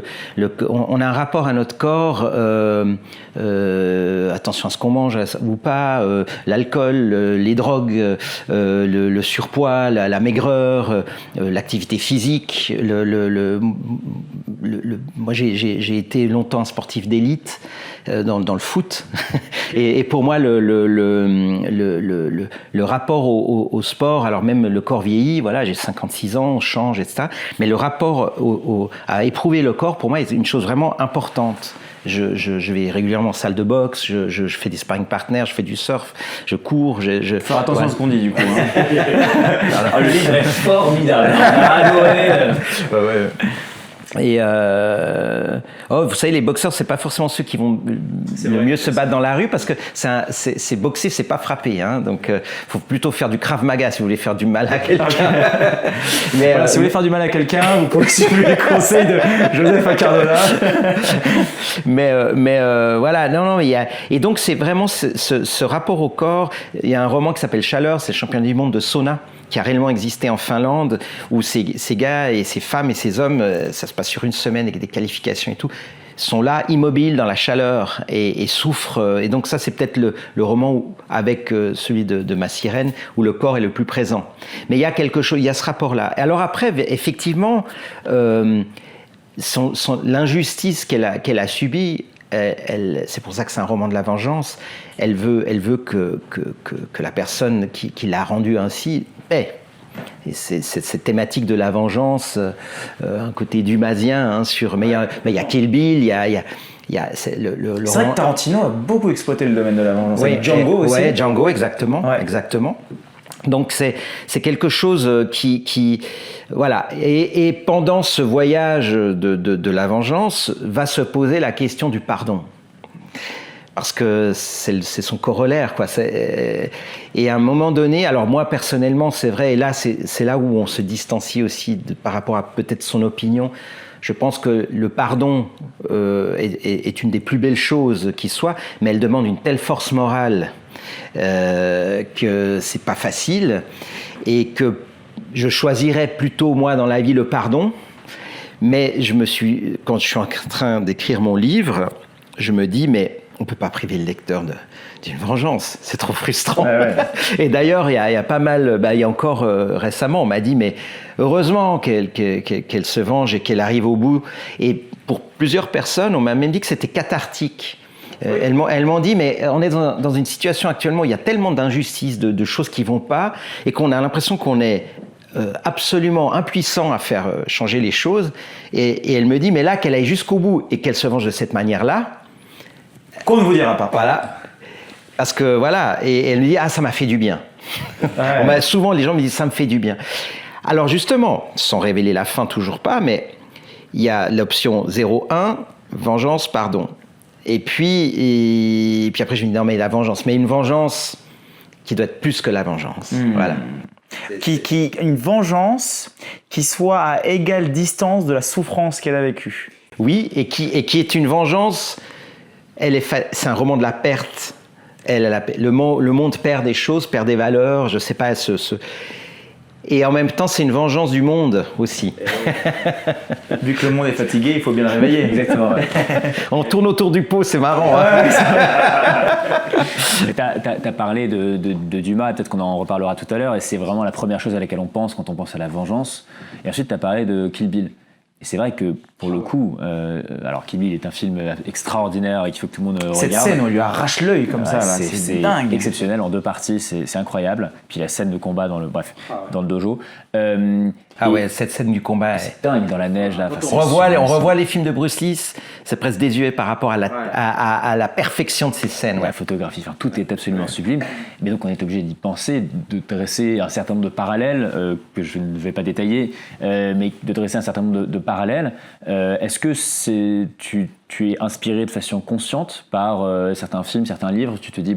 On a un rapport à notre corps, attention à ce qu'on mange ou pas, l'alcool, les drogues, le surpoids, la maigreur, l'activité physique. Moi, j'ai été longtemps un sportif d'élite dans le foot. Et pour moi, le rapport au sport, alors même le corps vieillit, voilà, j'ai 56 ans, on change, etc. Mais le rapport à éprouver le corps, pour moi, est une chose vraiment importante. Je vais régulièrement en salle de boxe, je fais des sparring partners, je fais du surf, je cours.
Faire attention à ce qu'on dit, du coup. Hein.
Le livre est formidable. On a adoré.
Ouais. Et vous savez, les boxeurs, c'est pas forcément ceux qui vont le mieux se battre dans la rue, parce que c'est boxer, c'est pas frapper, hein. Donc, faut plutôt faire du Krav Maga si vous voulez faire du mal à quelqu'un.
Mais voilà, si vous voulez faire du mal à quelqu'un, vous pouvez suivre les conseils de Joseph Accardola.
mais voilà, non, et donc c'est vraiment ce rapport au corps. Il y a un roman qui s'appelle Chaleur, c'est le championnat du monde de sauna, qui a réellement existé en Finlande, où ces gars et ces femmes et ces hommes, ça se passe sur une semaine avec des qualifications et tout, sont là, immobiles dans la chaleur et souffrent. Et donc ça, c'est peut-être le roman avec celui de Ma Sirène, où le corps est le plus présent. Mais il y a quelque chose, il y a ce rapport-là. Alors après, effectivement, l'injustice qu'elle a subie, c'est pour ça que c'est un roman de la vengeance. Elle veut que la personne qui l'a rendue ainsi paie. Et c'est cette thématique de la vengeance, un côté dumasien, mais il y a Kill Bill, il y a
c'est vrai que Tarantino a beaucoup exploité le domaine de la vengeance.
Oui,
Django aussi.
Ouais, Django, exactement,
ouais.
Exactement. Donc c'est quelque chose qui voilà, et pendant ce voyage de la vengeance va se poser la question du pardon, parce que c'est son corollaire, quoi. Et à un moment donné, alors moi personnellement, c'est vrai, et là c'est là où on se distancie aussi par rapport à peut-être son opinion. Je pense que le pardon est une des plus belles choses qui soit, mais elle demande une telle force morale que c'est pas facile, et que je choisirais plutôt, moi, dans la vie, le pardon. Mais quand je suis en train d'écrire mon livre, je me dis, mais on peut pas priver le lecteur d'une vengeance, c'est trop frustrant.
Ouais.
Et d'ailleurs, il y a pas mal, il y a encore récemment, on m'a dit, mais heureusement qu'elle se venge et qu'elle arrive au bout. Et pour plusieurs personnes, on m'a même dit que c'était cathartique. Elles m'ont dit, mais on est dans une situation actuellement où il y a tellement d'injustices, de choses qui vont pas, et qu'on a l'impression qu'on est absolument impuissant à faire changer les choses. Et elle me dit, mais là, qu'elle aille jusqu'au bout et qu'elle se venge de cette manière-là,
qu'on ne vous dira pas.
Voilà. Parce que voilà, et elle me dit, ça m'a fait du bien. Ouais. Souvent, les gens me disent, ça me fait du bien. Alors justement, sans révéler la fin, toujours pas, mais il y a l'option 0-1, vengeance, pardon. Et puis après, je me dis, non, mais la vengeance. Mais une vengeance qui doit être plus que la vengeance. Voilà.
Une vengeance qui soit à égale distance de la souffrance qu'elle a vécue.
Oui, et qui est une vengeance. C'est un roman de la perte. Le monde perd des choses, perd des valeurs, je sais pas. Et en même temps, c'est une vengeance du monde aussi.
Vu que le monde est fatigué, il faut bien le réveiller.
Exactement. Ouais.
On tourne autour du pot, c'est marrant.
Ouais,
t'as parlé de Dumas, peut-être qu'on en reparlera tout à l'heure, et c'est vraiment la première chose à laquelle on pense quand on pense à la vengeance. Et ensuite, t'as parlé de Kill Bill. Et c'est vrai que, pour le coup, alors Kill Bill est un film extraordinaire et qu'il faut que tout le monde regarde.
Cette scène, on lui arrache l'œil comme ça, là, c'est dingue.
Exceptionnel en 2 parties, c'est incroyable. Puis la scène de combat dans le dojo.
Cette scène du combat.
C'est dingue dans la neige. Là.
On revoit les films de Bruce Lee, c'est presque désuet par rapport à la perfection de ces scènes.
La photographie, tout est absolument sublime. Mais donc on est obligé d'y penser, de dresser un certain nombre de parallèles que je ne vais pas détailler, mais de dresser un certain nombre de parallèles. Est-ce que tu es inspiré de façon consciente par certains films, certains livres? Tu te dis,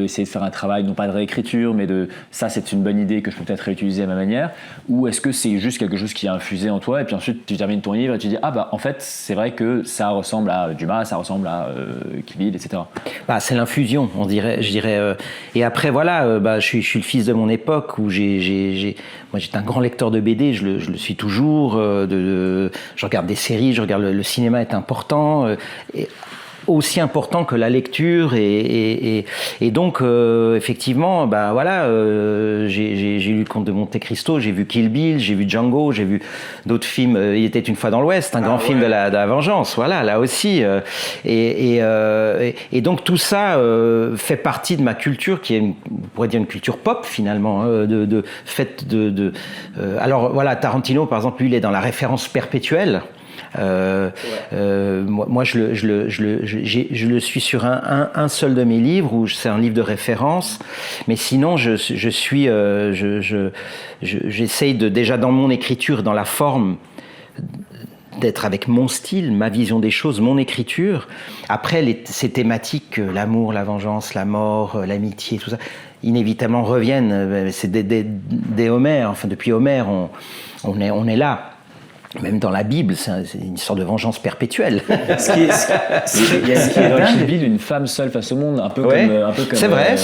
essayer de faire un travail, non pas de réécriture, mais ça c'est une bonne idée que je peux peut-être réutiliser à ma manière, ou est-ce que c'est juste quelque chose qui a infusé en toi et puis ensuite tu termines ton livre et tu dis en fait c'est vrai que ça ressemble à Dumas, ça ressemble à Kill Bill, etc.
C'est l'infusion, je dirais. Et après je suis le fils de mon époque où moi j'étais un grand lecteur de BD, je le suis toujours. Je regarde des séries, je regarde le cinéma est important. Aussi important que la lecture et donc effectivement j'ai lu le Comte de Monte Cristo, j'ai vu Kill Bill, j'ai vu Django, j'ai vu d'autres films. Il était une fois dans l'Ouest, un grand film de la vengeance, là aussi et donc tout ça fait partie de ma culture qui est on pourrait dire une culture pop finalement alors voilà, Tarantino par exemple, lui il est dans la référence perpétuelle. Moi, je le suis sur un seul de mes livres où c'est un livre de référence, mais sinon j'essaye déjà dans mon écriture, dans la forme, d'être avec mon style, ma vision des choses, mon écriture. Après, ces thématiques, l'amour, la vengeance, la mort, l'amitié, tout ça, inévitablement reviennent. C'est des Homère, depuis Homère, on est là. Même dans la Bible, c'est une sorte de vengeance perpétuelle.
Il y a dans Kill Bill une femme seule face au monde, un peu comme.
C'est vrai.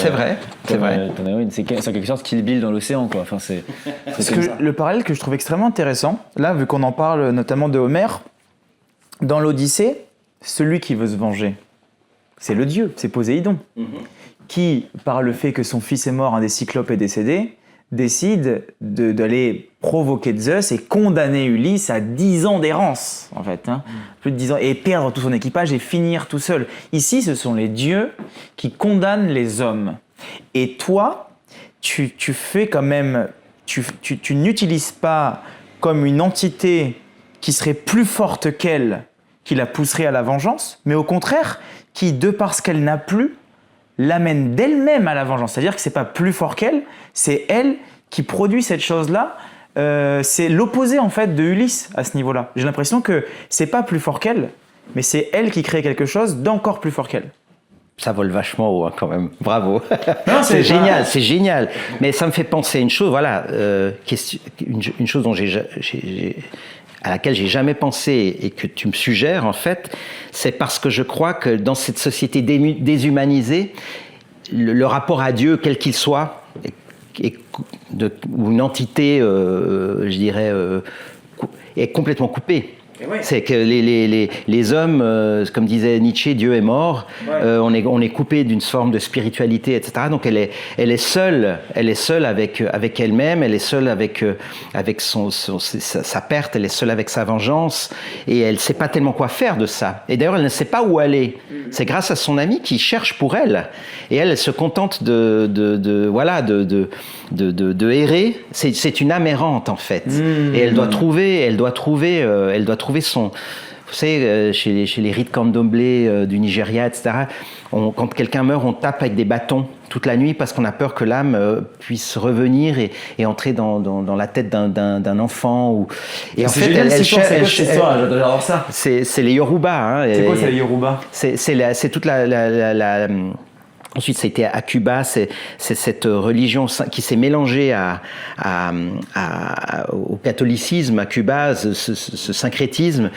C'est quelque sorte Kill Bill dans l'océan, quoi.
Le parallèle que je trouve extrêmement intéressant, là, vu qu'on en parle notamment de Homère, dans l'Odyssée, celui qui veut se venger, c'est le dieu, c'est Poséidon, qui, par le fait que son fils est mort, un des Cyclopes est décédé, décide d'aller provoquer Zeus et condamner Ulysse à 10 ans d'errance, en fait. Plus de 10 ans, et perdre tout son équipage et finir tout seul. Ici, ce sont les dieux qui condamnent les hommes. Et toi, tu fais quand même... Tu n'utilises pas comme une entité qui serait plus forte qu'elle, qui la pousserait à la vengeance, mais au contraire, qui, de par ce qu'elle n'a plus, l'amène d'elle-même à la vengeance. C'est-à-dire que c'est pas plus fort qu'elle, c'est elle qui produit cette chose-là. C'est l'opposé en fait de Ulysse à ce niveau-là. J'ai l'impression que c'est pas plus fort qu'elle, mais c'est elle qui crée quelque chose d'encore plus fort qu'elle.
Ça vole vachement haut quand même. Bravo. Non, c'est génial. Mais ça me fait penser à une chose. Une chose dont à laquelle j'ai jamais pensé et que tu me suggères en fait, c'est parce que je crois que dans cette société déshumanisée, le rapport à Dieu, quel qu'il soit, ou une entité, je dirais, est complètement coupé. C'est que les hommes, comme disait Nietzsche, Dieu est mort. On est coupé d'une forme de spiritualité, etc. Donc elle est seule avec elle-même. Elle est seule avec sa perte. Elle est seule avec sa vengeance. Et elle ne sait pas tellement quoi faire de ça. Et d'ailleurs, elle ne sait pas où aller. C'est grâce à son ami qui cherche pour elle. Et elle se contente de errer. C'est une âme errante en fait. Et elle doit trouver son... Vous savez, chez les rites candomblé du Nigeria, etc., quand quelqu'un meurt, on tape avec des bâtons toute la nuit parce qu'on a peur que l'âme puisse revenir et entrer dans la tête d'un enfant. Et en fait,
c'est quoi cette histoire? J'adore ça.
C'est les Yoruba.
C'est quoi, c'est les Yoruba?
C'est toute la Ensuite, ça a été à Cuba, c'est cette religion qui s'est mélangée au catholicisme à Cuba, ce syncrétisme.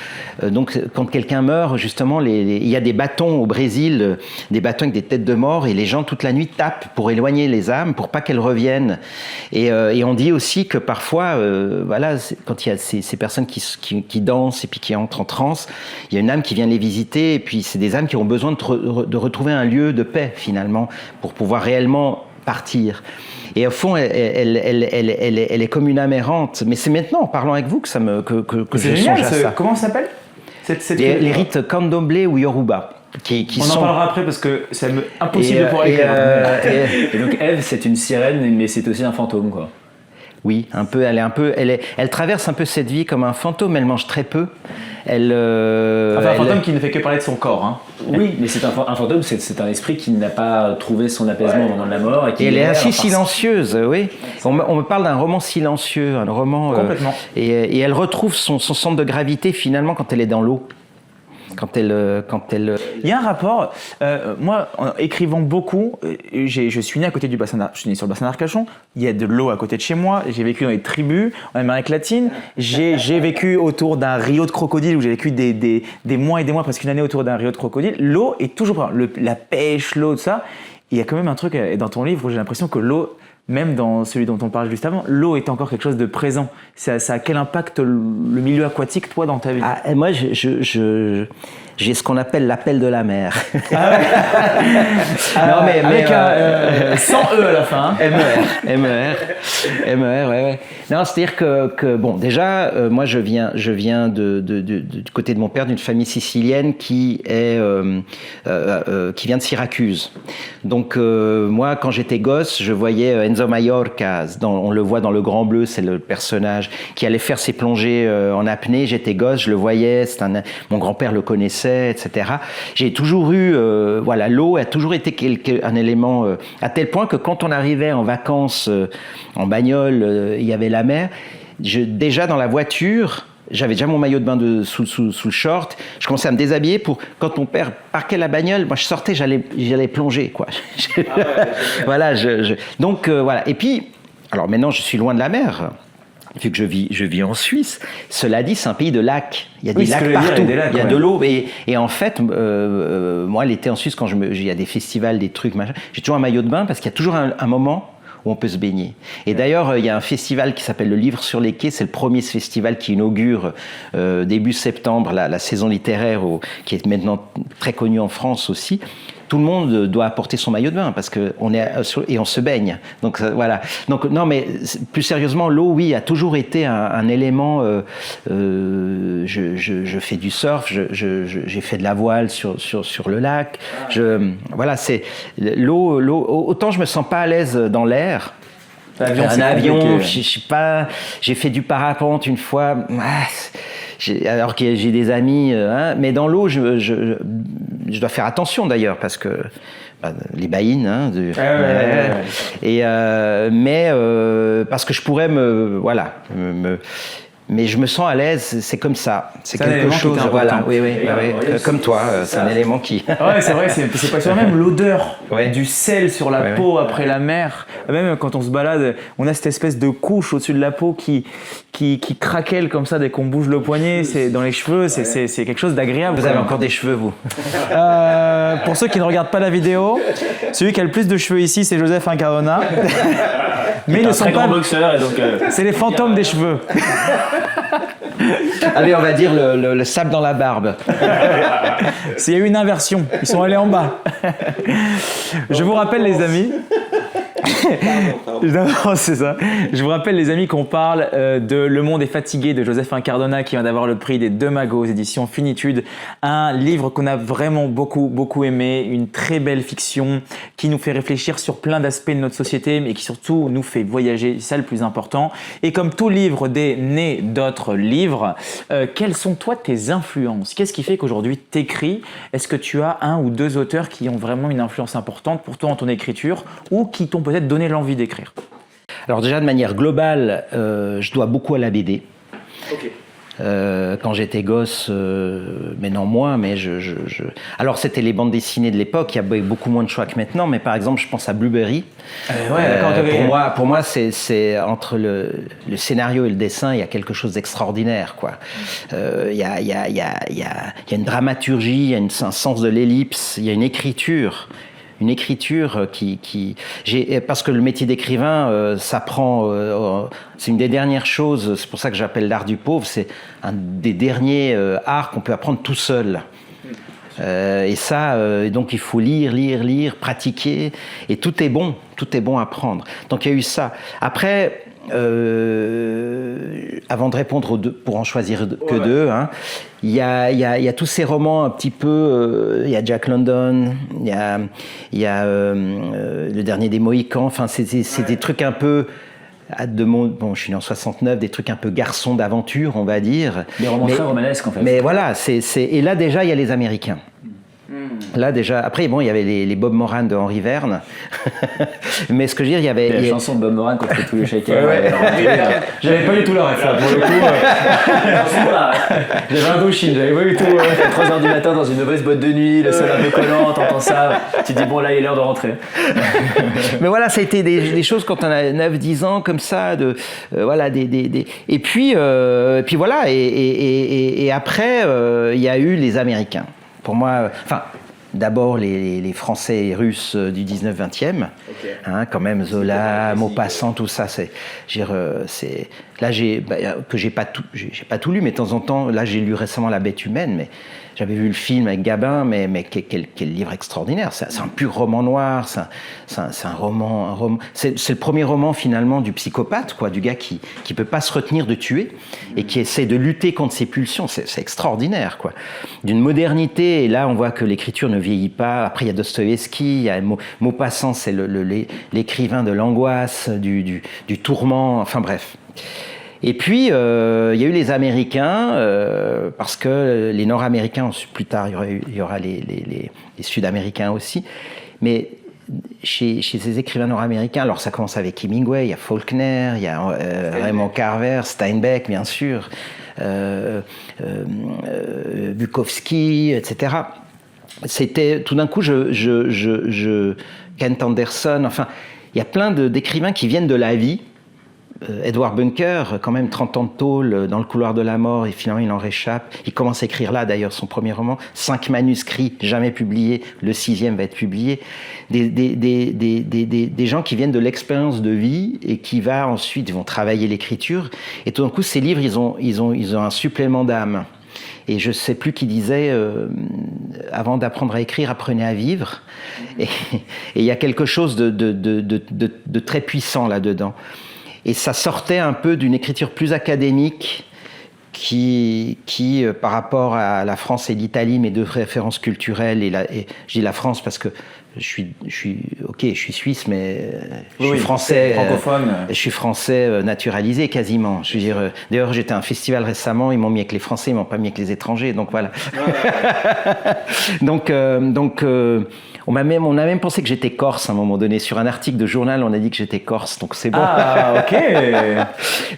Donc, quand quelqu'un meurt, justement, il y a des bâtons au Brésil, des bâtons avec des têtes de mort, et les gens toute la nuit tapent pour éloigner les âmes, pour pas qu'elles reviennent. Et on dit aussi que parfois, quand il y a ces personnes qui dansent et puis qui entrent en transe, il y a une âme qui vient les visiter, et puis c'est des âmes qui ont besoin de retrouver un lieu de paix, finalement, pour pouvoir réellement partir. Et au fond, elle est comme une âme errante. Mais c'est maintenant, en parlant avec vous, que je songe à ça.
Comment ça s'appelle
les rites candomblé ou yoruba.
On en parlera après parce que c'est impossible de pouvoir écrire.
Et donc Ève, c'est une sirène, mais c'est aussi un fantôme, quoi.
Oui, un peu. Elle traverse un peu cette vie comme un fantôme. Elle mange très peu.
Un fantôme qui ne fait que parler de son corps. Hein.
Oui, mais c'est un fantôme, c'est un esprit qui n'a pas trouvé son apaisement au moment de la mort. Et
elle est assez silencieuse, oui. On me parle d'un roman silencieux, un roman.
Complètement.
Et elle retrouve son centre de gravité finalement quand elle est dans l'eau. Quand elle...
Il y a un rapport, moi, en écrivant beaucoup, je suis né à côté du bassin je suis né sur le bassin d'Arcachon, il y a de l'eau à côté de chez moi, j'ai vécu dans les tribus en Amérique latine, j'ai vécu autour d'un rio de crocodile où j'ai vécu des mois et des mois, presque une année autour d'un rio de crocodile. L'eau est toujours, la pêche, l'eau, tout ça. Il y a quand même un truc dans ton livre où j'ai l'impression que l'eau, même dans celui dont on parle juste avant, l'eau est encore quelque chose de présent. Ça a quel impact le milieu aquatique, toi, dans ta vie?
Moi, j'ai ce qu'on appelle l'appel de la mer.
Non, mais avec sans E à la fin.
MER, ouais. Non, c'est-à-dire que bon, déjà, moi, je viens du côté de mon père d'une famille sicilienne qui vient de Syracuse. Donc, moi, quand j'étais gosse, je voyais Enzo Maiorca. On le voit dans Le Grand Bleu, c'est le personnage qui allait faire ses plongées en apnée. J'étais gosse, je le voyais. Mon grand-père le connaissait, etc. J'ai toujours eu, l'eau a toujours été un élément à tel point que quand on arrivait en vacances en bagnole, il y avait la mer. Déjà dans la voiture, j'avais déjà mon maillot de bain sous le short. Je commençais à me déshabiller pour quand mon père parquait la bagnole. Moi, je sortais, j'allais plonger, quoi. Voilà. Donc voilà. Et puis, alors maintenant, je suis loin de la mer. Vu que je vis en Suisse, cela dit, c'est un pays de lacs. Il y a des lacs partout. Il y a de l'eau. Et en fait, moi, l'été en Suisse, quand il y a des festivals, des trucs, machin, j'ai toujours un maillot de bain parce qu'il y a toujours un moment où on peut se baigner. Et d'ailleurs, il y a un festival qui s'appelle Le Livre sur les quais. C'est le premier festival qui inaugure début septembre la saison littéraire, qui est maintenant très connue en France aussi. Tout le monde doit apporter son maillot de bain parce que et on se baigne. Donc voilà. Donc non, mais plus sérieusement, l'eau, oui, a toujours été un élément. Je fais du surf, j'ai fait de la voile sur le lac. Voilà, c'est l'eau. Autant je me sens pas à l'aise dans l'air. Un avion, je sais pas. J'ai fait du parapente une fois. Alors que j'ai des amis, mais dans l'eau, je dois faire attention d'ailleurs parce que les baïnes, mais parce que je pourrais mais je me sens à l'aise, c'est comme ça. C'est quelque chose, voilà. Oui, comme toi, c'est un élément qui.
Ouais, c'est vrai, c'est pas sûr. Même l'odeur du sel sur la peau après la mer. Même quand on se balade, on a cette espèce de couche au-dessus de la peau qui craquelle comme ça dès qu'on bouge le poignet. C'est dans les cheveux, c'est quelque chose d'agréable.
Vous avez encore des cheveux, vous?
Pour ceux qui ne regardent pas la vidéo, celui qui a le plus de cheveux ici, c'est Joseph Incardona. Mais ils ne sont pas
boxeur, et donc
c'est les fantômes des cheveux.
Allez, on va dire le sable dans la barbe.
Il y a eu une inversion. Ils sont allés en bas. Je vous rappelle, les amis. Non, c'est ça. Je vous rappelle, les amis, qu'on parle de Le Monde est fatigué de Joseph Incardona, qui vient d'avoir le prix des Deux Magots aux éditions Finitude. Un livre qu'on a vraiment beaucoup aimé, une très belle fiction qui nous fait réfléchir sur plein d'aspects de notre société, mais qui surtout nous fait voyager, c'est ça le plus important. Et comme tout livre né d'autres livres, quelles sont toi tes influences? Qu'est-ce qui fait qu'aujourd'hui t'écris? Est-ce que tu as un ou deux auteurs qui ont vraiment une influence importante pour toi dans ton écriture ou qui t'ont peut-être donné l'envie d'écrire?
Alors déjà, de manière globale, je dois beaucoup à la BD.
Okay.
Quand j'étais gosse, maintenant moins, mais Alors c'était les bandes dessinées de l'époque, il y avait beaucoup moins de choix que maintenant, mais par exemple je pense à Blueberry. Pour moi c'est entre le scénario et le dessin, il y a quelque chose d'extraordinaire, quoi. Il y a une dramaturgie, il y a un sens de l'ellipse, il y a une écriture parce que le métier d'écrivain, ça prend, c'est une des dernières choses, c'est pour ça que j'appelle l'art du pauvre, c'est un des derniers arts qu'on peut apprendre tout seul. Et ça, donc il faut lire, pratiquer, et tout est bon à prendre. Donc il y a eu ça. Après, avant de répondre pour en choisir que deux, hein, il y a tous ces romans un petit peu, il y a Jack London, il y a Le Dernier des Mohicans, enfin c'est des trucs un peu bon, je suis né en 69, des trucs un peu garçons d'aventure, on va dire.
Des romans très romanesques, en fait.
Mais voilà, et là déjà, il y a les Américains. Là déjà, après bon, il y avait les Bob Moran de Henri Verne, mais ce que je veux dire, il y avait
la chanson de Bob Moran quand fait tous les shakers.
J'avais pas du tout la ref là, pour le coup. J'avais un Indochine, j'avais pas du tout.
3h du matin dans une mauvaise boîte de nuit, le sol un peu collant, t'entends ça, tu te dis bon là il est l'heure de rentrer.
Mais voilà, ça a été des choses quand on a 9-10 ans comme ça, voilà, et puis voilà, et après il y a eu les Américains. Pour moi, enfin, d'abord les Français et Russes du 19-20e, hein, quand même Zola, Maupassant, tout ça, là j'ai pas tout lu, mais de temps en temps, là j'ai lu récemment La Bête humaine, mais j'avais vu le film avec Gabin, mais quel livre extraordinaire. C'est un pur roman noir, c'est un roman. C'est le premier roman finalement du psychopathe, quoi, du gars qui peut pas se retenir de tuer et qui essaie de lutter contre ses pulsions. C'est extraordinaire, quoi. D'une modernité, et là on voit que l'écriture ne vieillit pas. Après il y a Dostoïevski, il y a Maupassant, c'est l'écrivain de l'angoisse, du tourment, enfin bref. Et puis, il y a eu les Américains, parce que les Nord-Américains, plus tard, il y aura les Sud-Américains aussi. Mais chez ces écrivains nord-américains, alors ça commence avec Hemingway, il y a Faulkner, il y a Raymond Carver, Steinbeck, bien sûr, Bukowski, etc. C'était, tout d'un coup, Kent Anderson, enfin, il y a plein d'écrivains qui viennent de la vie. Edward Bunker, quand même 30 ans de tôle dans le couloir de la mort, et finalement il en réchappe. Il commence à écrire là d'ailleurs son premier roman, 5 manuscrits jamais publiés, le 6e va être publié. Des gens qui viennent de l'expérience de vie et qui ensuite vont travailler l'écriture. Et tout d'un coup ces livres, ils ont un supplément d'âme. Et je ne sais plus qui disait, avant d'apprendre à écrire, apprenez à vivre. Et il y a quelque chose de très puissant là-dedans. Et ça sortait un peu d'une écriture plus académique qui par rapport à la France et l'Italie, mes deux références culturelles, et je dis la France parce que je suis suisse, mais je suis français,
francophone.
Je suis français naturalisé quasiment. Je veux dire, d'ailleurs, j'étais à un festival récemment, ils m'ont mis avec les Français, ils m'ont pas mis avec les étrangers, donc voilà. donc on a même pensé que j'étais corse à un moment donné. Sur un article de journal, on a dit que j'étais corse, donc c'est bon.
Ah, ok.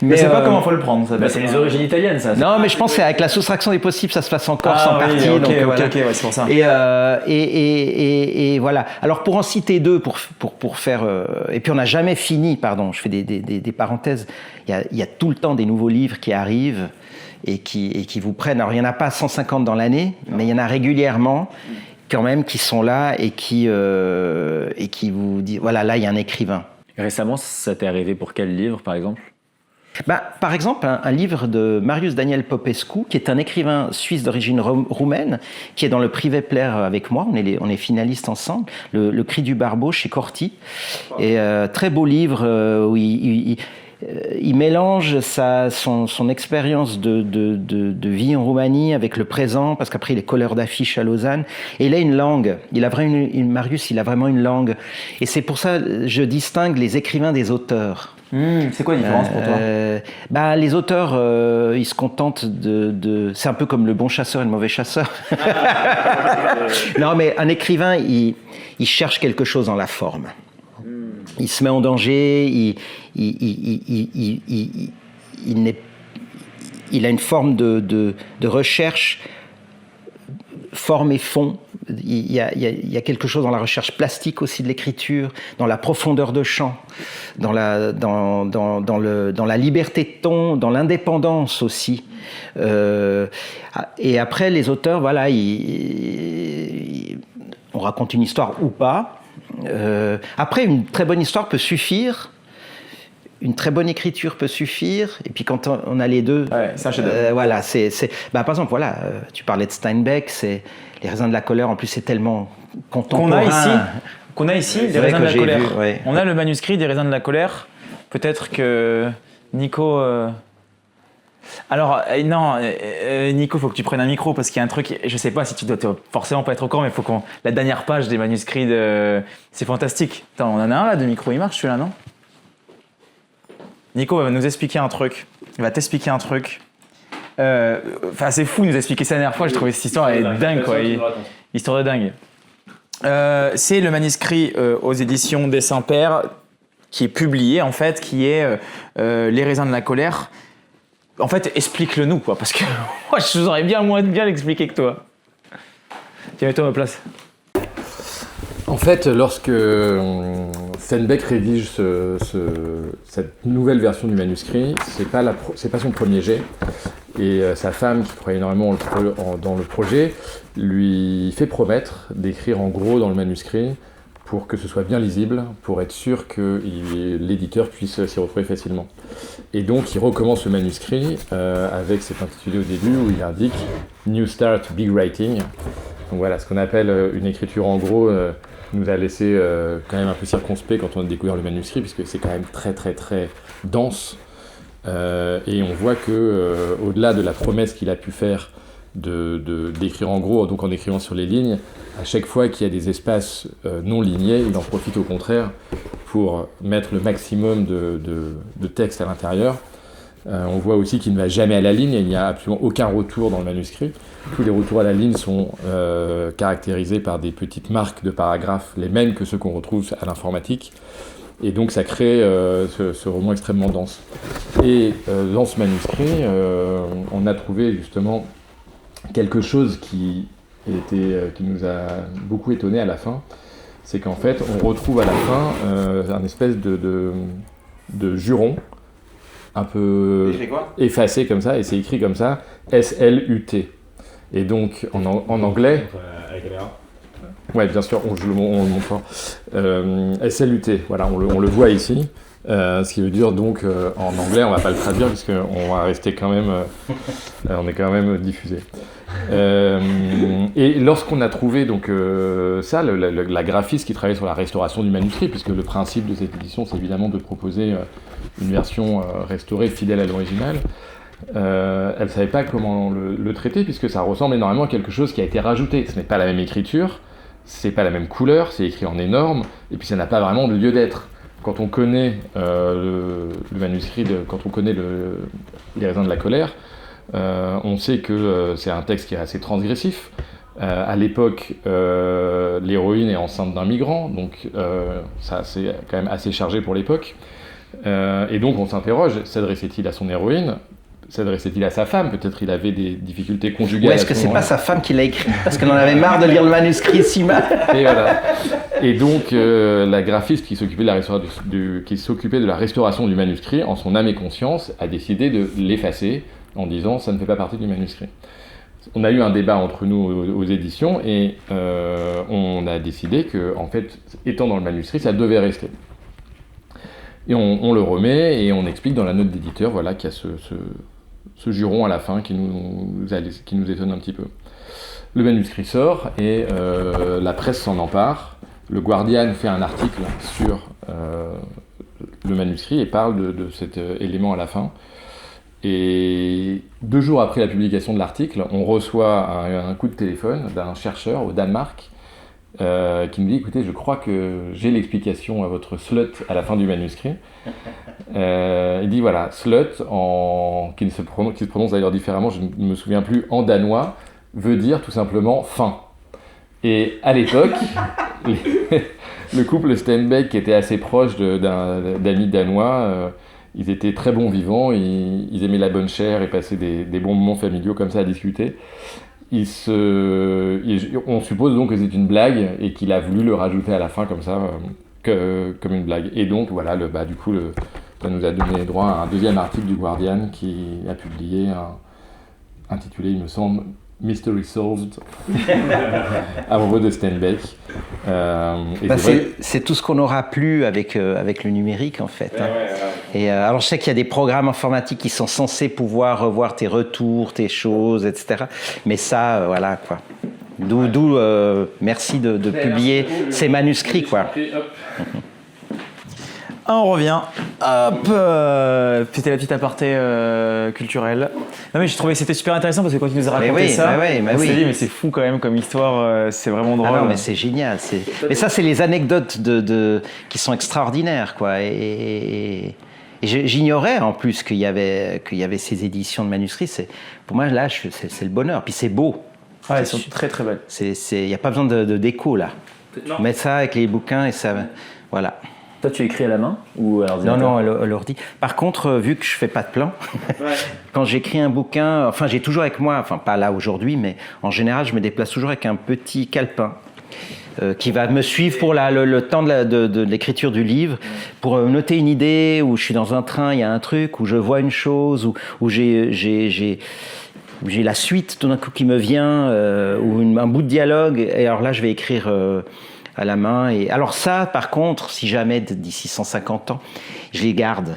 Mais c'est pas comment il faut le prendre, ça.
C'est les origines italiennes, ça.
Non, mais je pense qu'avec la soustraction des possibles, ça se passe en Corse en partie.
Ok,
donc, voilà.
ouais, c'est pour ça.
Et voilà. Alors pour en citer deux, pour faire, et puis on n'a jamais fini. Pardon, je fais des parenthèses. Il y a tout le temps des nouveaux livres qui arrivent et qui vous prennent. Alors il y en a pas 150 dans l'année, mais il y en a régulièrement quand même qui sont là et qui vous disent voilà, là il y a un écrivain.
Récemment, ça t'est arrivé pour quel livre, par exemple?
Par exemple, un livre de Marius Daniel Popescu, qui est un écrivain suisse d'origine roumaine, qui est dans le prix Vepler avec moi, on est finalistes ensemble, le Cri du Barbeau chez Corti. Et très beau livre où il mélange son expérience de vie en Roumanie avec le présent, parce qu'après il est colleur d'affiches à Lausanne, et il a une langue, Marius il a vraiment une langue, et c'est pour ça que je distingue les écrivains des auteurs.
C'est quoi la différence pour toi?
Les auteurs, ils se contentent c'est un peu comme le bon chasseur et le mauvais chasseur. Non, mais un écrivain, il cherche quelque chose dans la forme. Il se met en danger, il a une forme de recherche, forme et fond. Il y a quelque chose dans la recherche plastique aussi de l'écriture, dans la profondeur de champ, dans la liberté de ton, dans l'indépendance aussi. Et après, les auteurs, voilà, on raconte une histoire ou pas. Après, une très bonne histoire peut suffire. une très bonne écriture peut suffire, et puis quand on a les deux,
c'est un chef-d'œuvre.
voilà, par exemple, voilà, tu parlais de Steinbeck, c'est Les raisins de la colère. En plus, c'est tellement contemporain.
Qu'on a ici, Les raisins de la colère. On a le manuscrit des raisins de la colère. Peut-être que Nico. Alors, non, Nico, faut que tu prennes un micro parce qu'il y a un truc. Je sais pas si tu dois forcément pas être au courant, mais faut qu'on. La dernière page des manuscrits c'est fantastique. Attends, on en a un là de micro, il marche celui-là, non? Nico va nous expliquer un truc. Il va t'expliquer un truc. Enfin, c'est fou de nous expliquer ça la dernière fois. J'ai trouvé cette histoire elle est dingue, quoi. Histoire de dingue. C'est le manuscrit aux éditions des Saints-Pères qui est publié, en fait, qui est Les raisins de la colère. En fait, explique-le nous, quoi, parce que moi, je vous aurais bien moins bien l'expliquer que toi. Tiens, mets-toi à ma place.
En fait, lorsque Steinbeck rédige cette nouvelle version du manuscrit, c'est pas son premier jet. Et sa femme, qui croit énormément dans le projet, lui fait promettre d'écrire en gros dans le manuscrit pour que ce soit bien lisible, pour être sûr que l'éditeur puisse s'y retrouver facilement. Et donc il recommence le manuscrit avec cet intitulé au début où il indique « New Start, Big Writing ». Donc voilà, ce qu'on appelle une écriture en gros nous a laissé quand même un peu circonspect quand on a découvert le manuscrit, puisque c'est quand même très très très dense. Et on voit que au-delà de la promesse qu'il a pu faire d'écrire en gros, donc en écrivant sur les lignes, à chaque fois qu'il y a des espaces non lignés, il en profite au contraire pour mettre le maximum de texte à l'intérieur. On voit aussi qu'il ne va jamais à la ligne, il n'y a absolument aucun retour dans le manuscrit. Tous les retours à la ligne sont caractérisés par des petites marques de paragraphes, les mêmes que ceux qu'on retrouve à l'informatique. Et donc ça crée ce roman extrêmement dense. Et dans ce manuscrit, on a trouvé justement quelque chose qui nous a beaucoup étonné à la fin. C'est qu'en fait, on retrouve à la fin un espèce de juron, un peu effacé comme ça, et c'est écrit comme ça, S-L-U-T. Et donc en anglais... Ouais, bien sûr, on le montre. S-L-U-T, voilà, on le voit ici. Ce qui veut dire donc, en anglais, on va pas le traduire puisqu'on va rester quand même, on est quand même diffusé. Et lorsqu'on a trouvé donc ça, la graphiste qui travaillait sur la restauration du manuscrit, puisque le principe de cette édition, c'est évidemment de proposer une version restaurée fidèle à l'original. Elle ne savait pas comment le traiter puisque ça ressemble énormément à quelque chose qui a été rajouté. Ce n'est pas la même écriture, c'est pas la même couleur, c'est écrit en énorme, et puis ça n'a pas vraiment de lieu d'être. Quand on connaît le manuscrit, quand on connaît Les raisins de la colère, on sait que c'est un texte qui est assez transgressif. À l'époque, l'héroïne est enceinte d'un migrant, donc ça c'est quand même assez chargé pour l'époque. Et donc on s'interroge, s'adressait-il à son héroïne ? S'adressait-il à sa femme? Peut-être il avait des difficultés conjugales.
Ou est-ce que c'est pas sa femme qui l'a écrit parce qu'elle en avait marre de lire le manuscrit si mal?
Et voilà. Et donc la graphiste qui s'occupait de la restauration du manuscrit, en son âme et conscience, a décidé de l'effacer en disant ça ne fait pas partie du manuscrit. On a eu un débat entre nous aux éditions et on a décidé que, en fait, étant dans le manuscrit, ça devait rester. Et on le remet et on explique dans la note d'éditeur, voilà, qu'il y a ce juron à la fin qui nous étonne un petit peu. Le manuscrit sort et la presse s'en empare. Le Guardian fait un article sur le manuscrit et parle de cet élément à la fin. Et 2 jours après la publication de l'article, on reçoit un coup de téléphone d'un chercheur au Danemark qui me dit « Écoutez, je crois que j'ai l'explication à votre slut à la fin du manuscrit. » Il dit voilà, slut, qui se prononce d'ailleurs différemment, je ne me souviens plus, en danois, veut dire tout simplement fin. Et à l'époque, le couple Steinbeck, qui était assez proche d'amis danois, ils étaient très bons vivants, ils aimaient la bonne chair et passaient des bons moments familiaux comme ça à discuter. On suppose donc que c'est une blague et qu'il a voulu le rajouter à la fin comme ça, comme une blague. Et donc voilà, du coup, ça nous a donné droit à un deuxième article du Guardian qui a publié intitulé, il me semble, Mystery Solved à propos de Steinbeck. Et
c'est tout ce qu'on n'aura plus avec le numérique en fait. Hein. Et alors je sais qu'il y a des programmes informatiques qui sont censés pouvoir revoir tes retours, tes choses, etc. Mais ça, voilà quoi. D'où merci de publier ces manuscrits quoi.
On revient. Hop, c'était la petite aparté culturelle. Non mais j'ai trouvé que c'était super intéressant parce que quand tu nous as raconté ça, on s'est dit mais c'est fou quand même comme histoire, c'est vraiment drôle.
Ah non mais c'est génial. Mais ça c'est les anecdotes qui sont extraordinaires quoi. Et j'ignorais en plus qu'il y avait ces éditions de manuscrits. Pour moi là c'est le bonheur. Puis c'est beau.
Ah, elles sont très très belles.
Il n'y a pas besoin de déco là. Mettre ça avec les bouquins et ça, voilà.
Toi, tu écris à la main ou à l'ordinateur ?
Non, à l'ordi. Par contre, vu que je fais pas de plan, quand j'écris un bouquin, enfin j'ai toujours avec moi, enfin pas là aujourd'hui, mais en général, je me déplace toujours avec un petit calepin qui va me suivre pour le temps de l'écriture du livre, pour noter une idée, où je suis dans un train, il y a un truc, où je vois une chose, où j'ai la suite tout d'un coup qui me vient, ou un bout de dialogue, et alors là, je vais écrire à la main. Et alors ça, par contre, si jamais d'ici 150 ans, je les garde.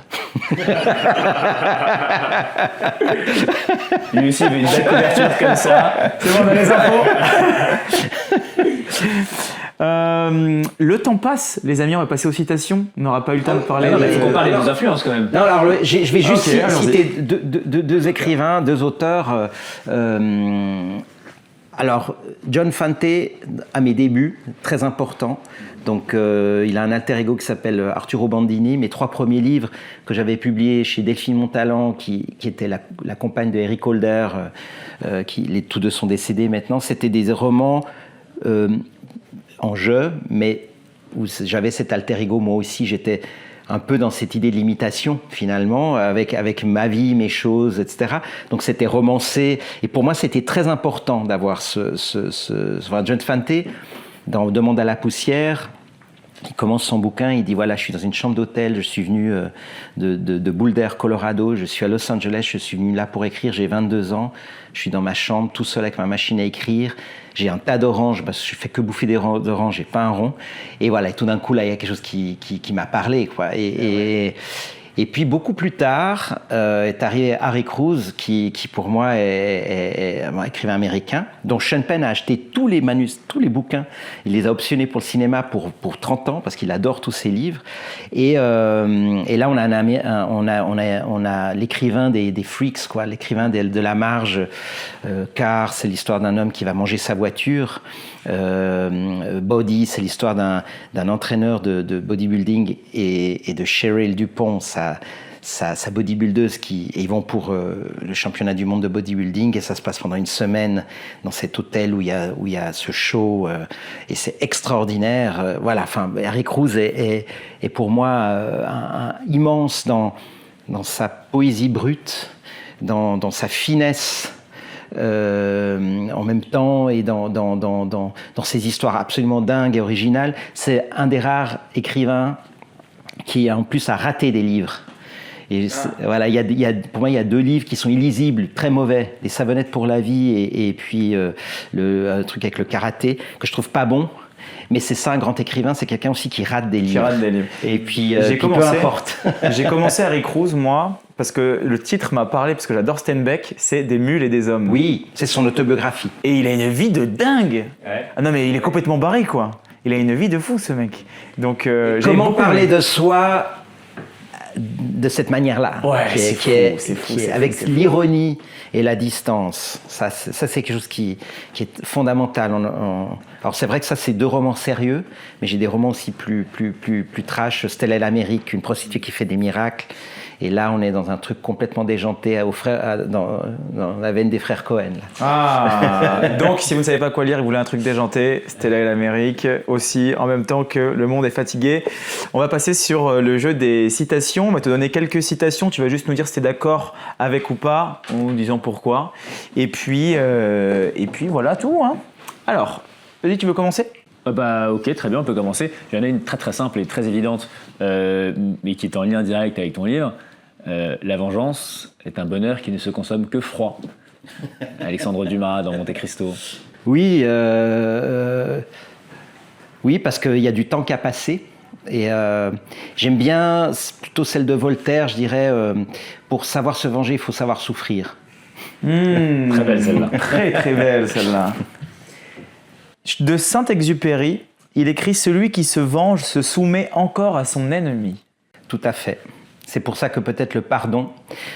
Lui aussi, il veut une belle couverture comme ça. C'est bon, on a les infos. Le temps passe, les amis, on va passer aux citations. On n'aura pas eu le temps de parler.
Il faut qu'on parle des influences quand même.
Non, alors je vais juste citer deux écrivains, deux auteurs. Alors, John Fante, à mes débuts, très important. Donc, il a un alter ego qui s'appelle Arturo Bandini. Mes 3 premiers livres que j'avais publiés chez Delphine Montalent, qui était la compagne de Eric Holder, tous deux sont décédés maintenant, c'était des romans en jeu, mais où j'avais cet alter ego, moi aussi, j'étais un peu dans cette idée de l'imitation, finalement, avec ma vie, mes choses, etc. Donc c'était romancé. Et pour moi, c'était très important d'avoir John Fante, dans Demande à la poussière, qui commence son bouquin, il dit voilà, je suis dans une chambre d'hôtel, je suis venu de Boulder, Colorado, je suis à Los Angeles, je suis venu là pour écrire, j'ai 22 ans, je suis dans ma chambre tout seul avec ma machine à écrire, j'ai un tas d'oranges, parce que je fais que bouffer des oranges, j'ai pas un rond, et voilà, et tout d'un coup là il y a quelque chose qui m'a parlé quoi. Et puis beaucoup plus tard est arrivé Harry Crews, qui pour moi est un écrivain américain, dont Sean Penn a acheté tous les bouquins. Il les a optionnés pour le cinéma pour 30 ans, parce qu'il adore tous ses livres. Et là, on a l'écrivain des freaks, quoi, l'écrivain de la marge, car c'est l'histoire d'un homme qui va manger sa voiture. Body, c'est l'histoire d'un entraîneur de bodybuilding et de Cheryl Dupont, sa bodybuildeuse, et ils vont pour le championnat du monde de bodybuilding, et ça se passe pendant une semaine dans cet hôtel où il y a ce show, et c'est extraordinaire. Voilà, enfin, Harry Crews est pour moi immense dans sa poésie brute, dans sa finesse. En même temps, et dans ces histoires absolument dingues et originales. C'est un des rares écrivains qui en plus a raté des livres. Et voilà, pour moi il y a 2 livres qui sont illisibles, très mauvais, Les Savonnettes pour la vie et puis un truc avec le karaté, que je trouve pas bon. Mais c'est ça, un grand écrivain, c'est quelqu'un aussi qui rate des livres. Et puis, peu importe.
J'ai commencé Harry Crews, moi, parce que le titre m'a parlé, parce que j'adore Steinbeck, c'est Des mules et des hommes.
Oui, c'est son autobiographie.
Et il a une vie de dingue. Ouais. Ah non, mais il est complètement barré, quoi. Il a une vie de fou, ce mec. Donc,
comment parler de soi de cette manière-là, avec l'ironie et la distance. Ça c'est quelque chose qui est fondamental. Alors c'est vrai que ça c'est 2 romans sérieux, mais j'ai des romans aussi plus trash. Stella et l'Amérique, une prostituée qui fait des miracles. Et là, on est dans un truc complètement déjanté dans la veine des frères Cohen. Là.
Ah, donc si vous ne savez pas quoi lire et vous voulez un truc déjanté, Stella et l'Amérique aussi, en même temps que Le Monde est fatigué. On va passer sur le jeu des citations. On va te donner quelques citations. Tu vas juste nous dire si tu es d'accord avec ou pas, en nous disant pourquoi. Et puis voilà tout. Hein. Alors, vas-y, tu veux commencer ?
Ok, très bien, on peut commencer. J'en ai une très très simple et très évidente, mais qui est en lien direct avec ton livre. La vengeance est un bonheur qui ne se consomme que froid. Alexandre Dumas dans Monte Cristo.
Oui, oui, parce qu'il y a du temps qu'à passer. Et j'aime bien plutôt celle de Voltaire, je dirais, pour savoir se venger, il faut savoir souffrir.
Très belle celle-là.
Très très belle celle-là. De Saint-Exupéry, il écrit « Celui qui se venge se soumet encore à son ennemi ».
Tout à fait. C'est pour ça que peut-être le pardon,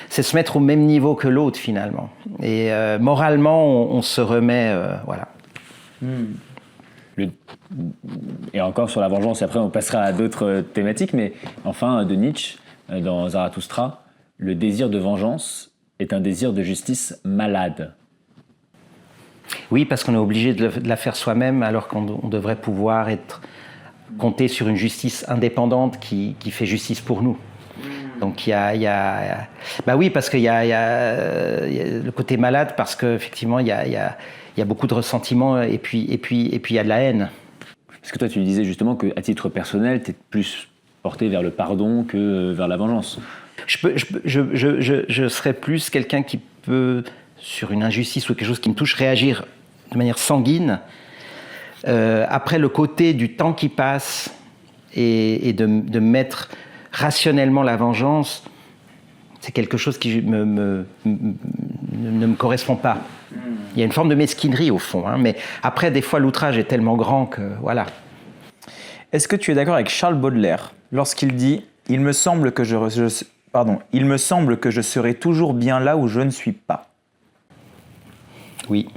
c'est se mettre au même niveau que l'autre finalement. Et moralement, on se remet, voilà.
Et encore sur la vengeance, et après on passera à d'autres thématiques, mais enfin de Nietzsche, dans Zarathustra, le désir de vengeance est un désir de justice malade.
Oui, parce qu'on est obligé de la faire soi-même alors qu'on devrait pouvoir compter sur une justice indépendante qui fait justice pour nous. Donc bah oui, parce qu'il y a le côté malade, parce qu'effectivement il y a beaucoup de ressentiment et puis il y a de la haine.
Parce que toi tu disais justement qu'à titre personnel, tu es plus porté vers le pardon que vers la vengeance.
Je serais plus quelqu'un qui peut, sur une injustice ou quelque chose qui me touche, réagir de manière sanguine. Après, le côté du temps qui passe et de mettre rationnellement la vengeance, c'est quelque chose qui ne me correspond pas. Il y a une forme de mesquinerie au fond, hein, mais après, des fois, l'outrage est tellement grand que voilà.
Est-ce que tu es d'accord avec Charles Baudelaire lorsqu'il dit « Il me semble que je serai toujours bien là où je ne suis pas ».
Oui,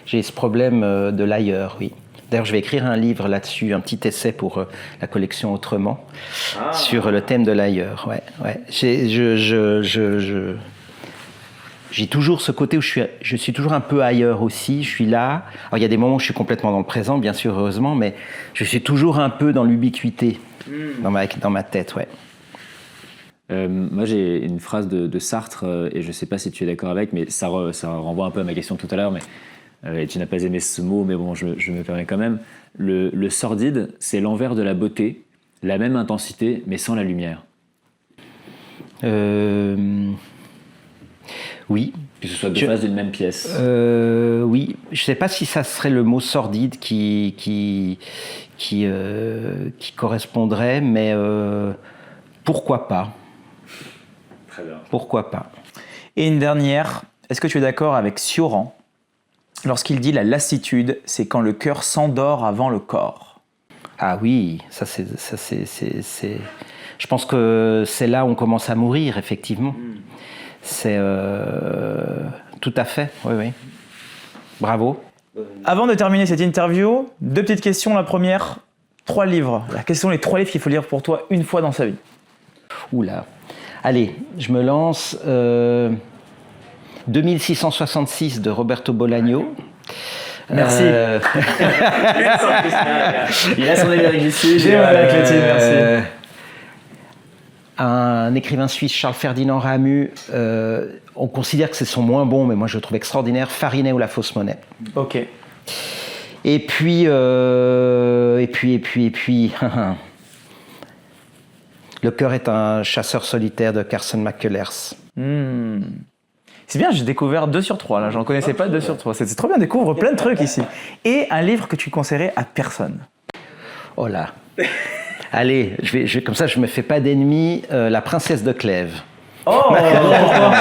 j'ai ce problème de l'ailleurs, oui. D'ailleurs, je vais écrire un livre là-dessus, un petit essai pour la collection Autrement, sur le thème de l'ailleurs. Ouais. J'ai toujours ce côté où je suis toujours un peu ailleurs aussi, je suis là. Alors, il y a des moments où je suis complètement dans le présent, bien sûr, heureusement, mais je suis toujours un peu dans l'ubiquité, dans ma tête, ouais.
Moi, j'ai une phrase de Sartre, et je ne sais pas si tu es d'accord avec, mais ça renvoie un peu à ma question tout à l'heure, mais et tu n'as pas aimé ce mot, mais bon, je me permets quand même. Le sordide, c'est l'envers de la beauté, la même intensité, mais sans la lumière.
Oui.
Que ce soit deux faces d'une même pièce.
Oui, je ne sais pas si ça serait le mot sordide qui correspondrait, mais pourquoi pas.
Très bien.
Pourquoi pas.
Et une dernière, est-ce que tu es d'accord avec Sioran lorsqu'il dit « La lassitude, c'est quand le cœur s'endort avant le corps ».
Ah oui, ça c'est. Je pense que c'est là où on commence à mourir, effectivement. C'est tout à fait, oui. Bravo.
Avant de terminer cette interview, 2 petites questions. La première, 3 livres. Quels sont les 3 livres qu'il faut lire pour toi une fois dans sa vie?
Oula. Allez, je me lance. 2666 de Roberto Bolaño.
Merci.
Il a son Amérique du Sud.
J'ai mon Amérique latine, merci.
Un écrivain suisse, Charles Ferdinand Ramu, on considère que c'est son moins bon, mais moi je le trouve extraordinaire, Farinet ou la fausse monnaie.
Ok.
Et puis, Le cœur est un chasseur solitaire de Carson McCullers.
C'est bien, j'ai découvert 2 sur 3, là. J'en connaissais pas 2 sur 3. C'est trop bien, découvre plein de trucs ici. Et un livre que tu conseillerais à personne.
Oh là. Allez, comme ça je me fais pas d'ennemis. La princesse de Clèves.
Oh, pourquoi?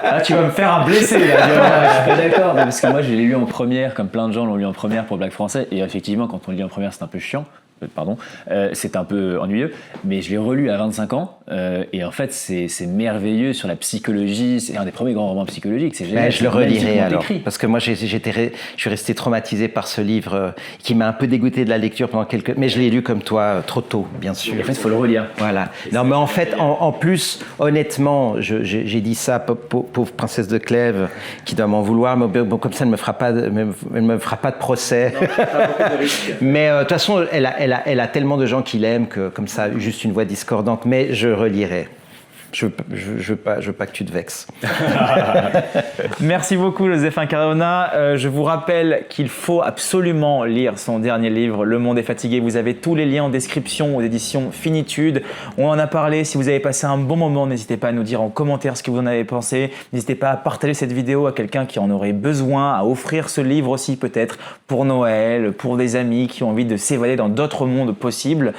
Ah, tu vas me faire un blessé, là.
Je suis pas d'accord, parce que moi je l'ai lu en première, comme plein de gens l'ont lu en première pour Black Français, et effectivement quand on le lit en première c'est un peu chiant. C'est un peu ennuyeux, mais je l'ai relu à 25 ans et en fait c'est merveilleux sur la psychologie, c'est un des premiers grands romans psychologiques, c'est génial.
Je le relirai alors, parce que moi je suis resté traumatisé par ce livre qui m'a un peu dégoûté de la lecture pendant mais je l'ai lu comme toi trop tôt, bien sûr.
Et en fait il faut le relire.
Voilà. Non mais en fait, en plus, honnêtement, j'ai dit ça, pauvre princesse de Clèves, qui doit m'en vouloir, mais bon, comme ça elle ne me fera pas de procès. Non, pas beaucoup de risques. Mais de toute façon, elle a tellement de gens qui l'aiment que comme ça, juste une voix discordante, mais je relirai. Je veux pas que tu te vexes.
Merci beaucoup, Joseph Incardona. Je vous rappelle qu'il faut absolument lire son dernier livre, Le Monde est fatigué. Vous avez tous les liens en description aux éditions Finitude. On en a parlé. Si vous avez passé un bon moment, n'hésitez pas à nous dire en commentaire ce que vous en avez pensé. N'hésitez pas à partager cette vidéo à quelqu'un qui en aurait besoin, à offrir ce livre aussi peut-être pour Noël, pour des amis qui ont envie de s'évader dans d'autres mondes possibles,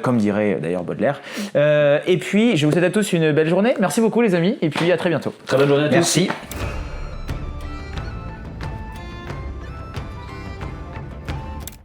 comme dirait d'ailleurs Baudelaire. Et puis, je vous souhaite à tous une belle journée. Merci beaucoup les amis et puis à très bientôt.
Très bonne journée à tous.
Merci.